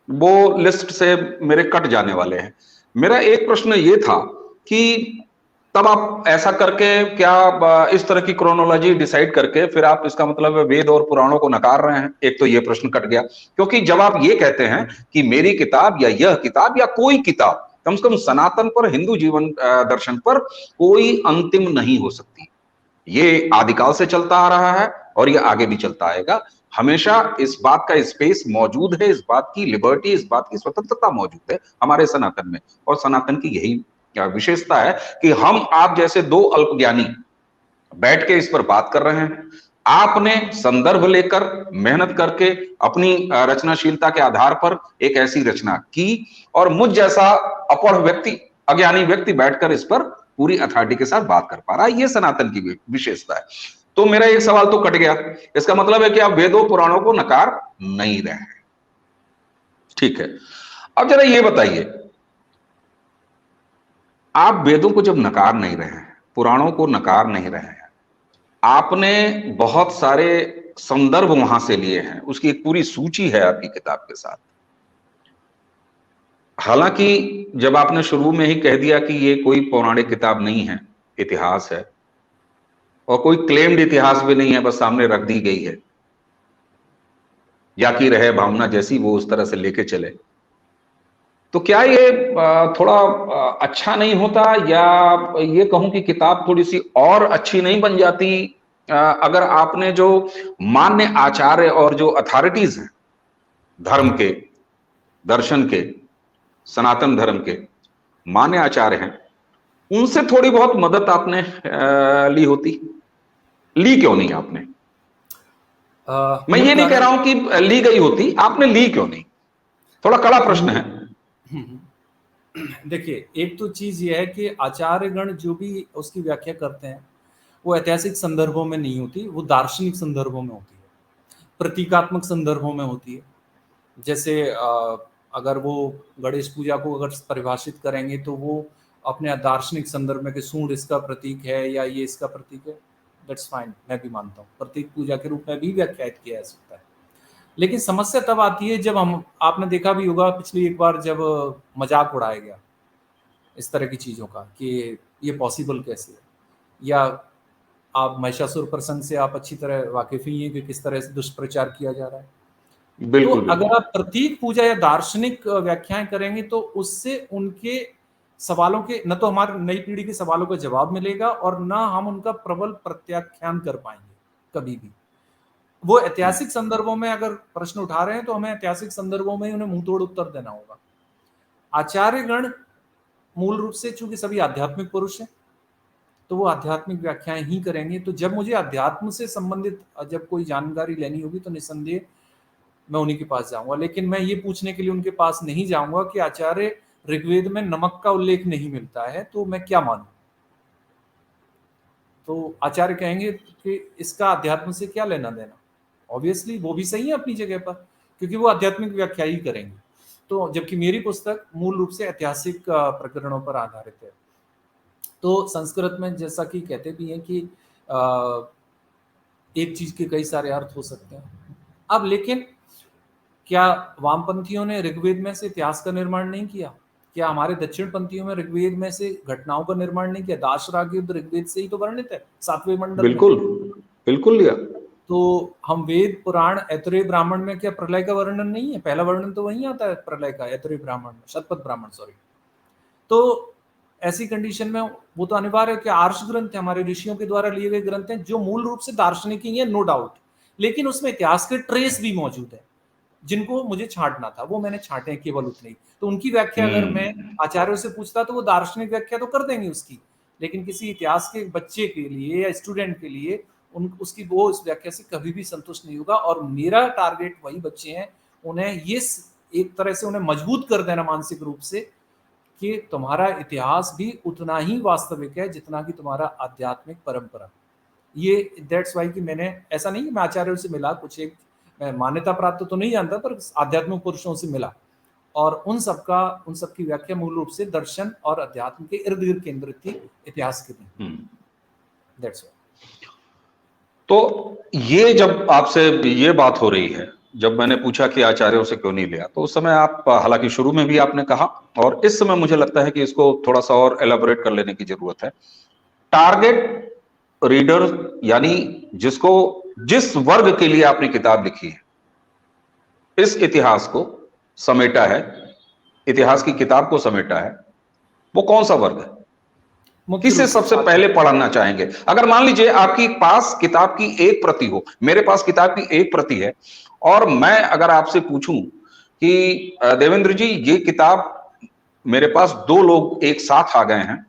वो लिस्ट से मेरे कट जाने वाले हैं। मेरा एक प्रश्न ये था कि तब आप ऐसा करके क्या इस तरह की क्रोनोलॉजी डिसाइड करके फिर आप इसका मतलब वेद और पुराणों को नकार रहे हैं? एक तो ये प्रश्न कट गया, क्योंकि जब आप ये कहते हैं कि मेरी किताब या यह किताब या कोई किताब कम से कम सनातन पर, हिंदू जीवन दर्शन पर कोई अंतिम नहीं हो सकती, ये आदिकाल से चलता आ रहा है और ये आगे भी चलता आएगा। हमेशा इस बात का स्पेस मौजूद है, इस बात की लिबर्टी, इस बात की स्वतंत्रता मौजूद है हमारे सनातन में। और सनातन की यही विशेषता है कि हम आप जैसे दो अल्पज्ञानी बैठ के इस पर बात कर रहे हैं। आपने संदर्भ लेकर मेहनत करके अपनी रचनाशीलता के आधार पर एक ऐसी रचना की और मुझ जैसा अपढ़ व्यक्ति, अज्ञानी व्यक्ति बैठकर इस पर पूरी अथॉरिटी के साथ बात कर पा रहा है। ये सनातन की विशेषता है। तो मेरा एक सवाल तो कट गया, इसका मतलब है कि आप वेदों पुराणों को नकार नहीं रहे हैं, ठीक है। अब जरा ये बताइए, आप वेदों को जब नकार नहीं रहे हैं, पुराणों को नकार नहीं रहे हैं, आपने बहुत सारे संदर्भ वहां से लिए हैं, उसकी एक पूरी सूची है आपकी किताब के साथ। हालांकि जब आपने शुरू में ही कह दिया कि ये कोई पौराणिक किताब नहीं है, इतिहास है, और कोई क्लेम्ड इतिहास भी नहीं है, बस सामने रख दी गई है, या की रहे भावना जैसी वो उस तरह से लेके चले, तो क्या ये थोड़ा अच्छा नहीं होता, या ये कहूं कि किताब थोड़ी सी और अच्छी नहीं बन जाती अगर आपने जो मान्य आचार्य और जो अथॉरिटीज हैं धर्म के, दर्शन के, सनातन धर्म के मान्य आचार्य हैं, उनसे थोड़ी बहुत मदद आपने ली होती? ली क्यों नहीं आपने? मैं ये नहीं कह रहा हूं कि ली गई होती, आपने ली क्यों नहीं? थोड़ा कड़ा प्रश्न है। देखिए, एक तो चीज ये है कि आचार्यगण जो भी उसकी व्याख्या करते हैं वो ऐतिहासिक संदर्भों में नहीं होती, वो दार्शनिक संदर्भों में होती है, प्रतीकात्मक संदर्भों में होती है। जैसे अगर वो गणेश पूजा को अगर परिभाषित करेंगे तो वो अपने दार्शनिक संदर्भ में कि सूंड इसका प्रतीक है या ये इसका प्रतीक है, दैट्स फाइन, मैं भी मानता हूँ, प्रतीक पूजा के रूप में भी व्याख्यात किया जा सकता है। लेकिन समस्या तब आती है जब आपने देखा भी होगा पिछली एक बार जब मजाक उड़ाया गया इस तरह की चीजों का कि ये पॉसिबल कैसे है, या आप महिषासुर प्रसंग से आप अच्छी तरह वाकिफ ही हैं कि किस तरह से दुष्प्रचार किया जा रहा है, तो बिल्कुल अगर बिल्कुल। आप प्रतीक पूजा या दार्शनिक व्याख्याएं करेंगे तो उससे उनके सवालों के न तो हमारी नई पीढ़ी के सवालों का जवाब मिलेगा और ना हम उनका प्रबल प्रत्याख्यान कर पाएंगे कभी भी। वो ऐतिहासिक संदर्भों में अगर प्रश्न उठा रहे हैं तो हमें ऐतिहासिक संदर्भों में ही उन्हें मुंह तोड़ उत्तर देना होगा। आचार्यगण मूल रूप से चूंकि सभी आध्यात्मिक पुरुष हैं तो वो आध्यात्मिक व्याख्याएं ही करेंगे। तो जब मुझे अध्यात्म से संबंधित जब कोई जानकारी लेनी होगी तो निस्संदेह मैं उन्हीं के पास जाऊंगा, लेकिन मैं ये पूछने के लिए उनके पास नहीं जाऊंगा कि आचार्य ऋग्वेद में नमक का उल्लेख नहीं मिलता है तो मैं क्या मानूं। तो आचार्य कहेंगे कि इसका अध्यात्म से क्या लेना देना। ऑब्वियसली वो भी सही है अपनी जगह पर, क्योंकि वो आध्यात्मिक व्याख्या ही करेंगे। तो जबकि मेरी पुस्तक मूल रूप से ऐतिहासिक प्रकरणों पर आधारित है। तो संस्कृत में जैसा कि कहते भी हैं कि एक चीज के कई सारे अर्थ हो सकते हैं। अब लेकिन क्या वामपंथियों ने ऋग्वेद में से इतिहास का निर्माण नहीं किया? क्या हमारे दक्षिण पंथियों में ऋग्वेद में से घटनाओं का निर्माण नहीं किया? दाशराग युद्ध ऋग्वेद से ही तो वर्णित है 7वें मंडल में। बिल्कुल बिल्कुल लिया। तो हम वेद पुराण ऐतरेय ब्राह्मण में क्या प्रलय का वर्णन नहीं है? पहला वर्णन तो वहीं आता है प्रलय का, ऐतरेय ब्राह्मण में, शतपथ ब्राह्मण सॉरी। तो ऐसी कंडीशन में वो तो अनिवार्य है कि आर्ष ग्रंथ है, हमारे ऋषियों के द्वारा लिए गए ग्रंथ हैं जो मूल रूप से दार्शनिक ही है, नो डाउट, लेकिन उसमें इतिहास के ट्रेस भी मौजूद है जिनको मुझे छांटना था, वो मैंने छांटे हैं, केवल उतने ही। तो उनकी व्याख्या अगर मैं आचार्यों से पूछता तो वो दार्शनिक व्याख्या तो कर देंगे उसकी, लेकिन किसी इतिहास के बच्चे के लिए या स्टूडेंट के लिए उसकी वो इस व्याख्या से कभी भी संतुष्ट नहीं होगा। और मेरा टारगेट वही बच्चे हैं, उन्हें ये एक तरह से उन्हें मजबूत कर देना मानसिक रूप से कि तुम्हारा इतिहास भी उतना ही वास्तविक है जितना कि तुम्हारा आध्यात्मिक परंपरा। ये दैट्स वाई कि मैंने ऐसा नहीं कि मैं आचार्यों से मिला, कुछ एक मैं मान्यता प्राप्त तो नहीं जानता पर आध्यात्मिक पुरुषों से मिला, और उन सबकी व्याख्या मूल रूप से दर्शन और अध्यात्म के इर्द गिर्द केंद्रित थी, इतिहास के नहीं। That's why. तो ये जब आपसे ये बात हो रही है, जब मैंने पूछा कि आचार्यों से क्यों नहीं लिया, तो उस समय आप, हालांकि शुरू में भी आपने कहा और इस समय मुझे लगता है कि इसको थोड़ा सा और एलाबोरेट कर लेने की जरूरत है। टारगेट रीडर यानी जिसको, जिस वर्ग के लिए आपने किताब लिखी है, इस इतिहास को समेटा है, इतिहास की किताब को समेटा है, वो कौन सा वर्ग है? किसे सबसे पहले पढ़ना चाहेंगे? अगर मान लीजिए आपकी पास किताब की एक प्रति हो, मेरे पास किताब की एक प्रति है, और मैं अगर आपसे पूछूं कि देवेंद्र जी ये किताब मेरे पास दो लोग एक साथ आ गए हैं,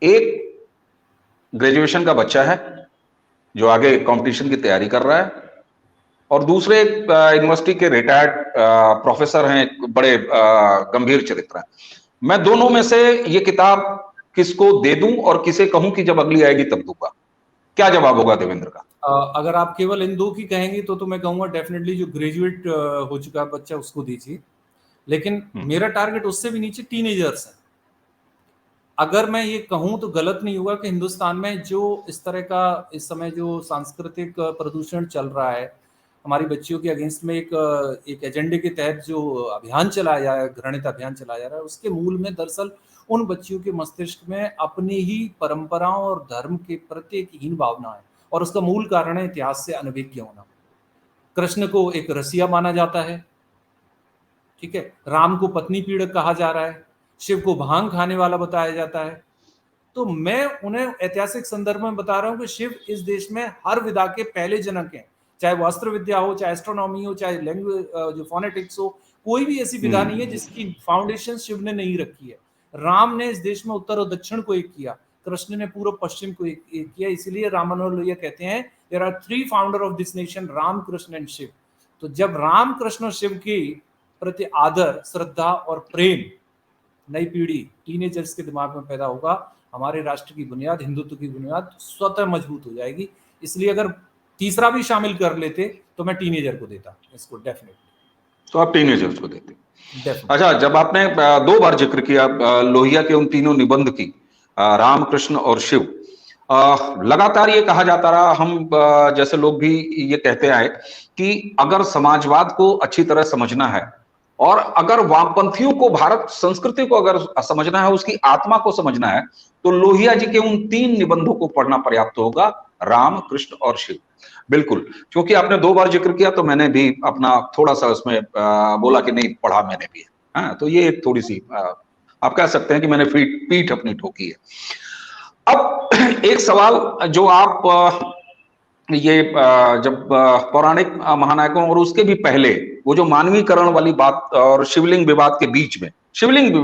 एक ग्रेजुएशन का बच्चा है जो आगे कंपटीशन की तैयारी कर रहा है, और दूसरे यूनिवर्सिटी के रिटायर्ड प्रोफेसर हैं, बड़े गंभीर चरित्र हैं, मैं दोनों में से ये किताब किसको दे दूं और किसे कहूं कि जब अगली आएगी तब दूंगा? क्या जवाब होगा देवेंद्र का? अगर आप केवल इन दो की कहेंगे तो मैं कहूंगा डेफिनेटली जो ग्रेजुएट हो चुका बच्चा उसको दीजिए, लेकिन मेरा टारगेट उससे भी नीचे टीनेजर्स है। अगर मैं ये कहूं तो गलत नहीं होगा कि हिंदुस्तान में जो इस तरह का इस समय जो सांस्कृतिक प्रदूषण चल रहा है, हमारी बच्चियों के अगेंस्ट में एक एजेंडे के तहत जो अभियान चलाया जा रहा है, घृणित अभियान चलाया जा रहा है, उसके मूल में दरअसल उन बच्चियों के मस्तिष्क में अपनी ही परंपराओं और धर्म के प्रति एक हीन भावना है, और उसका मूल कारण है इतिहास से अनभिज्ञ होना। कृष्ण को एक रसिया माना जाता है, ठीक है, राम को पत्नी पीड़क कहा जा रहा है, शिव को भांग खाने वाला बताया जाता है। तो मैं उन्हें ऐतिहासिक संदर्भ में बता रहा हूं कि शिव इस देश में हर विधा के पहले जनक हैं, चाहे वो अस्त्र विद्या हो, चाहे एस्ट्रोनॉमी हो, चाहे लैंग्वेज जो फोनेटिक्स हो, कोई भी ऐसी विधा नहीं है जिसकी फाउंडेशन शिव ने नहीं रखी है। राम ने इस देश में उत्तर और दक्षिण को एक किया, कृष्ण ने पूर्व पश्चिम को एक किया, इसलिए रामानुज लोहिया कहते हैं there are 3 founder of this nation, Ram, Krishna and Shiv. तो जब राम, कृष्ण और शिव की प्रति आदर, श्रद्धा और प्रेम नई पीढ़ी टीनेजर्स के दिमाग में पैदा होगा, हमारे राष्ट्र की बुनियाद, हिंदुत्व की बुनियाद स्वतः मजबूत हो जाएगी। इसलिए अगर तीसरा भी शामिल कर लेते तो मैं टीनेजर को देता इसको, डेफिनेटली। तो आप टीनेजर्स को देते? अच्छा, जब आपने 2 बार जिक्र किया लोहिया के उन तीनों निबंध की, राम, कृष्ण और शिव, लगातार ये कहा जाता रहा, हम जैसे लोग भी ये कहते आए कि अगर समाजवाद को अच्छी तरह समझना है और अगर वामपंथियों को भारत संस्कृति को अगर समझना है, उसकी आत्मा को समझना है, तो लोहिया जी के उन 3 निबंधों को पढ़ना पर्याप्त होगा, राम, कृष्ण और शिव। बिल्कुल, क्योंकि आपने 2 बार जिक्र किया तो मैंने भी अपना थोड़ा सा उसमें बोला कि नहीं पढ़ा मैंने भी, हाँ, तो ये थोड़ी सी आप कह सकते हैं कि मैंने पीठ अपनी ठोकी है। अब एक सवाल जो आप ये जब पौराणिक महानायकों और उसके भी पहले वो जो मानवीकरण वाली बात और शिवलिंग विवाद के बीच में शिवलिंग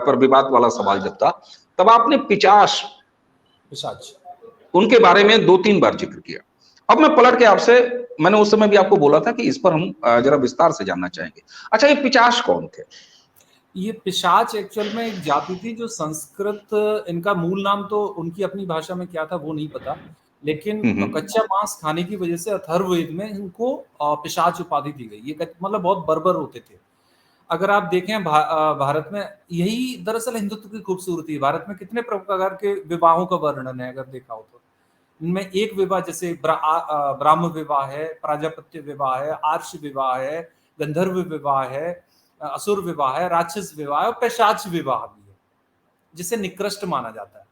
पर विवाद वाला सवाल जब था, तब आपने पिशाच उनके बारे में 2-3 बार जिक्र किया। अब मैं पलट के आपसे, मैंने उस समय भी आपको बोला था कि इस पर हम जरा विस्तार से जानना चाहेंगे। अच्छा, ये पिशाच कौन थे? ये पिशाच एक्चुअल में एक जाति थी जो संस्कृत, इनका मूल नाम तो उनकी अपनी भाषा में क्या था वो नहीं पता, लेकिन कच्चा मांस खाने की वजह से अथर्ववेद में इनको पिशाच उपाधि दी गई। ये मतलब बहुत बर्बर होते थे। अगर आप देखें भारत में, यही दरअसल हिंदुत्व की खूबसूरती है। भारत में कितने प्रकार के विवाहों का वर्णन है अगर देखा हो तो। इनमें एक विवाह जैसे ब्राह्म विवाह है, प्राजापत्य विवाह है, आर्ष विवाह है, गंधर्व विवाह है, असुर विवाह है, राक्षस विवाह है और पिशाच विवाह भी है, जिसे निकृष्ट माना जाता है,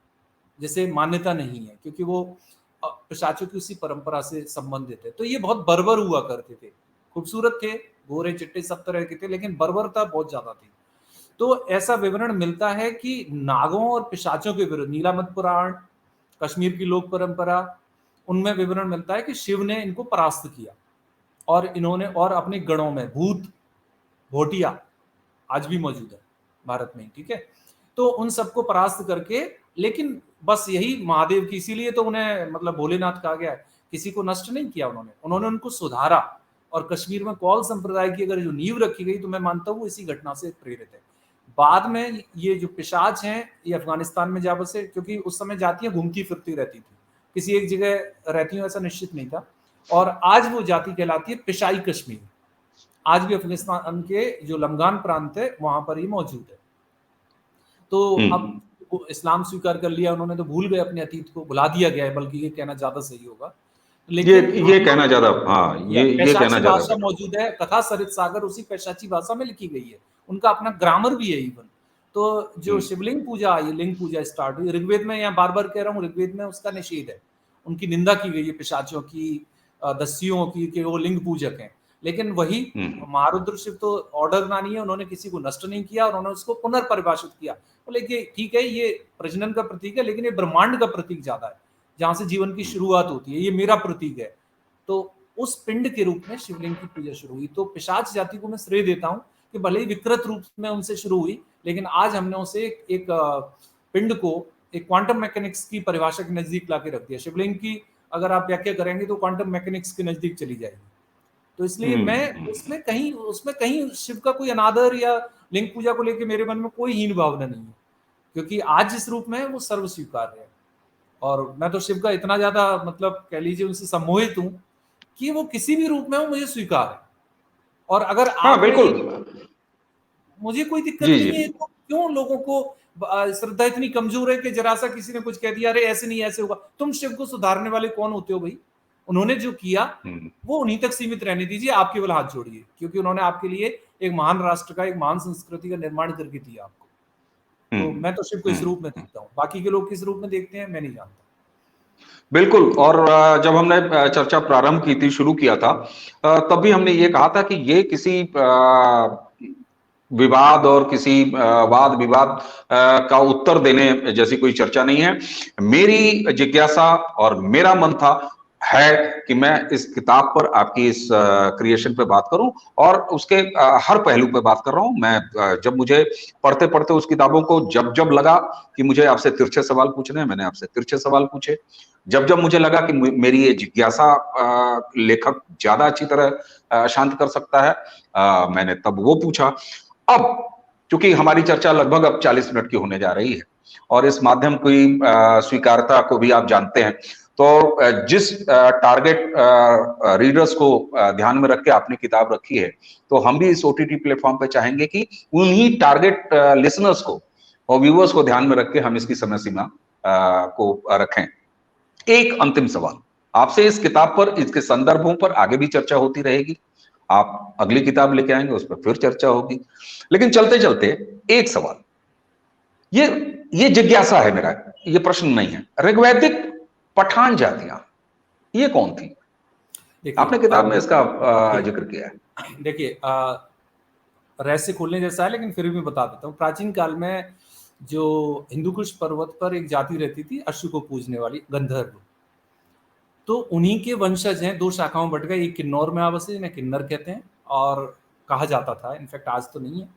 जिसे मान्यता नहीं है, क्योंकि वो पिशाचों की उसी परंपरा से संबंधित है। तो ये बहुत बर्बर हुआ करते थे, खूबसूरत थे, गोरे चिट्टे सब तरह के थे, लेकिन बर्बरता बहुत ज्यादा थी। तो ऐसा विवरण मिलता है कि नागों और पिशाचों के विरुद्ध नीलामत पुराण, कश्मीर की लोक परंपरा, उनमें विवरण मिलता है कि शिव ने इनको परास्त किया और इन्होंने और अपने गणों में भूत, भोटिया आज भी मौजूद है भारत में, ठीक है, तो उन सबको परास्त करके, लेकिन बस यही महादेव की, इसीलिए तो उन्हें मतलब भोलेनाथ कहा गया है, किसी को नष्ट नहीं किया उन्होंने उनको सुधारा। और कश्मीर में कौल संप्रदाय की अगर जो नींव रखी गई तो मैं मानता हूँ इसी घटना से प्रेरित है। बाद में ये जो पिशाच हैं ये अफगानिस्तान में जा बसे, क्योंकि उस समय जातियां घूमती फिरती रहती थी, किसी एक जगह रहती हूँ ऐसा निश्चित नहीं था। और आज वो जाति कहलाती है पिशाई कश्मीर। आज भी अफगानिस्तान के जो लमगान प्रांत है वहां पर ही मौजूद है। तो अब इस्लाम स्वीकार कर लिया उन्होंने, तो भूल गए अपने अतीत को, भुला दिया गया है, बल्कि ये कहना ज्यादा सही होगा। लेकिन ये कहना ज्यादा, हाँ, ये कहना ज्यादा भाषा मौजूद है, कथा सरित सागर उसी पैशाची भाषा में लिखी गई है, उनका अपना ग्रामर भी है इवन। तो जो शिवलिंग पूजा, ये लिंग पूजा स्टार्ट हुई ऋग्वेद में, यहाँ बार बार कह रहा हूँ, ऋग्वेद में उसका निषेध है, उनकी निंदा की गई है पिशाचियों की, दस्युओं की, कि वो लिंग पूजक हैं। लेकिन वही महारुद्र शिव तो ऑर्डर नानी है, उन्होंने किसी को नष्ट नहीं किया और उन्होंने उसको पुनर्परिभाषित किया। बोले कि ठीक है ये प्रजनन का प्रतीक है, लेकिन ये ब्रह्मांड का प्रतीक ज्यादा है, जहां से जीवन की शुरुआत होती है, ये मेरा प्रतीक है। तो उस पिंड के रूप में शिवलिंग की पूजा शुरू हुई। तो पिशाच जाति को मैं श्रेय देता हूँ कि भले ही विकृत रूप में उनसे शुरू हुई, लेकिन आज हमने उसे एक पिंड को एक क्वांटम मैकेनिक्स की परिभाषा के नजदीक लाके रख दिया। शिवलिंग की अगर आप व्याख्या करेंगे तो क्वांटम मैकेनिक्स के नजदीक चली जाएगी। तो इसलिए मैं उसमें कहीं शिव का कोई अनादर या लिंग पूजा को लेकर मेरे मन में कोई हीन भावना नहीं है, क्योंकि आज जिस रूप में है वो सर्व स्वीकार्य है। और मैं तो शिव का इतना ज्यादा मतलब कह लीजिए उनसे सम्मोहित हूं कि वो किसी भी रूप में हो मुझे स्वीकार है। और अगर आप बिल्कुल मुझे कोई दिक्कत नहीं है, तो क्यों लोगों को श्रद्धा इतनी कमजोर है कि जरा सा किसी ने कुछ कह दिया, अरे ऐसे नहीं ऐसे होगा। तुम शिव को सुधारने वाले कौन होते हो भाई? उन्होंने जो किया वो उन्हीं तक सीमित रहने दीजिए, आप केवल हाथ जोड़िए, क्योंकि उन्होंने आपके लिए एक महान राष्ट्र का, एक महान संस्कृति का निर्माण करके दिया आपको। तो मैं तो शिव को इस रूप में देखता हूँ, बाकी के लोग किस रूप में देखते हैं मैं नहीं जानता। बिल्कुल। और जब हमने चर्चा प्रारंभ की थी, शुरू किया था, तब भी हमने ये कहा था कि ये किसी विवाद और किसी वाद विवाद का उत्तर देने जैसी कोई चर्चा नहीं है। मेरी जिज्ञासा और मेरा मन था है कि मैं इस किताब पर, आपकी इस क्रिएशन पे बात करूं और उसके हर पहलू पे बात कर रहा हूं। मैं जब मुझे पढ़ते पढ़ते उस किताबों को जब लगा कि मुझे आपसे तिरछे सवाल पूछने हैं, मैंने आपसे तिरछे सवाल पूछे। जब मुझे लगा कि मेरी ये जिज्ञासा लेखक ज्यादा अच्छी तरह शांत कर सकता है, मैंने तब वो पूछा। अब चूंकि हमारी चर्चा लगभग अब 40 मिनट की होने जा रही है और इस माध्यम की स्वीकारता को भी आप जानते हैं, तो जिस टारगेट रीडर्स को ध्यान में रख के आपने किताब रखी है, तो हम भी इस ओटीटी प्लेटफॉर्म पे चाहेंगे कि उन्हीं टारगेट लिसनर्स को और व्यूअर्स को ध्यान में रख के हम इसकी समय सीमा को रखें। एक अंतिम सवाल आपसे, इस किताब पर, इसके संदर्भों पर आगे भी चर्चा होती रहेगी। आप अगली किताब लेके आएंगे, उस पर फिर चर्चा होगी। लेकिन चलते चलते एक सवाल, ये जिज्ञासा है मेरा, ये प्रश्न नहीं है। ऋग्वैदिक पठान जातियां ये कौन थी? आपने किताब में इसका जिक्र किया है। देखिए, रहस्य खोलने जैसा है, लेकिन फिर भी बता देता हूँ। प्राचीन काल में जो हिंदुकुश पर्वत पर एक जाति रहती थी, अश्व को पूजने वाली, गंधर्व, तो उन्हीं के वंशज हैं। दो शाखाओं में बट गए, एक किन्नौर में आवास है, जिन्हें किन्नर कहते हैं और कहा जाता था, इनफैक्ट आज तो नहीं है।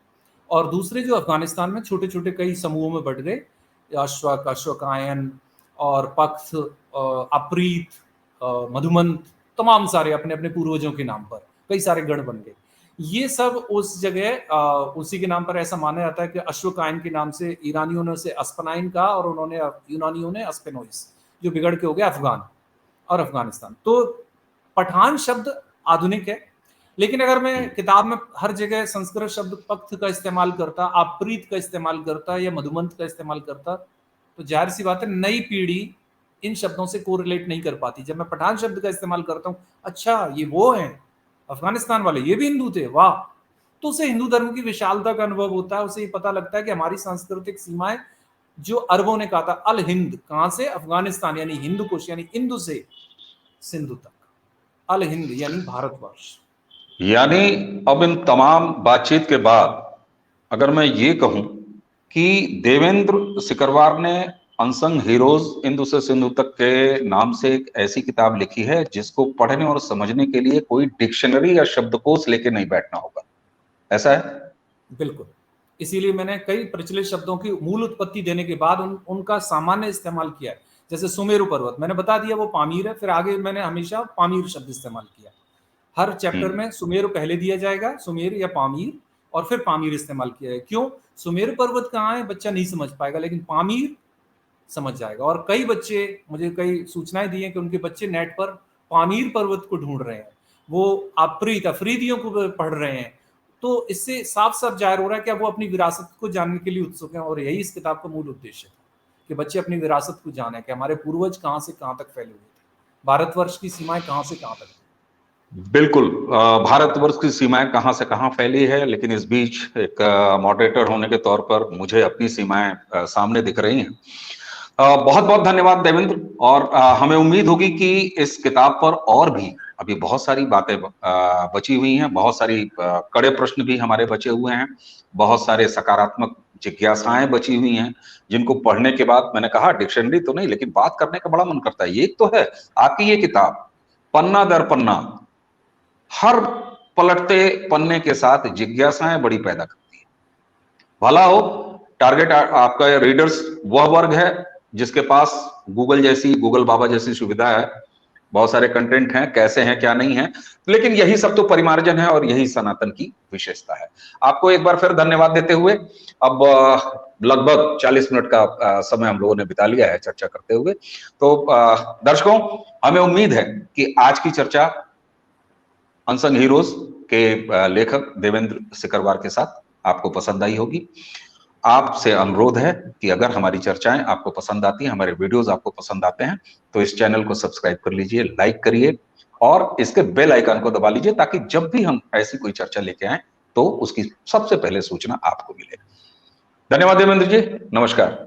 और दूसरे जो अफगानिस्तान में छोटे छोटे कई समूहों में बट गए, अश्वक, अश्वकायन और पक्ष, अप्रीत, मधुमंत, तमाम सारे अपने अपने पूर्वजों के नाम पर कई सारे गण बन गए। ये सब उस जगह उसी के नाम पर, ऐसा माना जाता है कि अश्वकायन के नाम से ईरानियों ने उसे अस्पनाइन कहा और उन्होंने यूनानियों ने अस्पेनोइस, जो बिगड़ के हो गया अफगान और अफगानिस्तान। तो पठान शब्द आधुनिक है, लेकिन अगर मैं किताब में हर जगह संस्कृत शब्द पक्ष का इस्तेमाल करता, अप्रीत का इस्तेमाल करता या मधुमंत का इस्तेमाल करता, तो जाहिर सी बात है नई पीढ़ी इन शब्दों से कोरिलेट नहीं कर पाती। जब मैं पठान शब्द का इस्तेमाल करता हूँ, अच्छा ये वो हैं अफगानिस्तान वाले, ये भी हिंदू थे, वाह, तो उसे हिंदू धर्म की विशालता का अनुभव होता है। उसे ये पता लगता है कि हमारी सांस्कृतिक सीमाएं, जो अरबों ने कहा था अल हिंद, कहां से? अफगानिस्तान यानी हिंदू कुश, यानी इंदु से सिंधु तक, अल हिंद यानी भारतवर्ष। यानी अब इन तमाम बातचीत के बाद अगर मैं ये कहूं कि देवेंद्र सिकरवार ने अनसंग हीरोज इंदु से सिंधु तक के नाम से एक ऐसी किताब लिखी है जिसको पढ़ने और समझने के लिए कोई डिक्शनरी या शब्दकोश लेके नहीं बैठना होगा, ऐसा है? बिल्कुल, इसीलिए मैंने कई प्रचलित शब्दों की मूल उत्पत्ति देने के बाद उनका सामान्य इस्तेमाल किया है। जैसे सुमेरु पर्वत, मैंने बता दिया वो पामीर है, फिर आगे मैंने हमेशा पामीर शब्द इस्तेमाल किया। हर चैप्टर में सुमेरु पहले दिया जाएगा, सुमेर या पामीर, और फिर पामीर इस्तेमाल किया है। क्यों? सुमेरु पर्वत कहाँ है बच्चा नहीं समझ पाएगा, लेकिन पामीर समझ जाएगा। और कई बच्चे, मुझे कई सूचनाएं दी हैं कि उनके बच्चे नेट पर पामीर पर्वत को ढूंढ रहे हैं, वो अफरीदियों को पढ़ रहे हैं। तो इससे साफ साफ जाहिर हो रहा है कि वो अपनी विरासत को जानने के लिए उत्सुक हैं, और यही इस किताब का मूल उद्देश्य है कि बच्चे अपनी विरासत को जाने कि हमारे पूर्वज कहाँ से कहाँ तक फैले हुए थे, भारतवर्ष की सीमाएं कहाँ से कहाँ तक। बिल्कुल, भारतवर्ष की सीमाएं कहां से कहां फैली है, लेकिन इस बीच एक मॉडरेटर होने के तौर पर मुझे अपनी सीमाएं सामने दिख रही हैं। बहुत बहुत धन्यवाद देवेंद्र, और हमें उम्मीद होगी कि इस किताब पर और भी अभी बहुत सारी बातें बची हुई हैं, बहुत सारी कड़े प्रश्न भी हमारे बचे हुए हैं, बहुत सारे सकारात्मक जिज्ञासाएं बची हुई हैं, जिनको पढ़ने के बाद, मैंने कहा डिक्शनरी तो नहीं, लेकिन बात करने का बड़ा मन करता है। एक तो है आपकी ये किताब, पन्ना दर पन्ना, हर पलटते पन्ने के साथ जिज्ञासाएं बड़ी पैदा करती है। भला हो, टारगेट आपका रीडर्स वह वर्ग है जिसके पास गूगल बाबा जैसी सुविधा है, बहुत सारे कंटेंट हैं, कैसे हैं क्या नहीं है, लेकिन यही सब तो परिमार्जन है और यही सनातन की विशेषता है। आपको एक बार फिर धन्यवाद देते हुए, अब लगभग 40 मिनट का समय हम लोगों ने बिता लिया है चर्चा करते हुए। तो दर्शकों, हमें उम्मीद है कि आज की चर्चा अनसंग हीरोज के लेखक देवेंद्र सिकरवार के साथ आपको पसंद आई होगी। आपसे अनुरोध है कि अगर हमारी चर्चाएं आपको पसंद आती हैं, हमारे वीडियोस आपको पसंद आते हैं, तो इस चैनल को सब्सक्राइब कर लीजिए, लाइक करिए और इसके बेल आइकन को दबा लीजिए, ताकि जब भी हम ऐसी कोई चर्चा लेके आए तो उसकी सबसे पहले सूचना आपको मिले। धन्यवाद देवेंद्र जी, नमस्कार।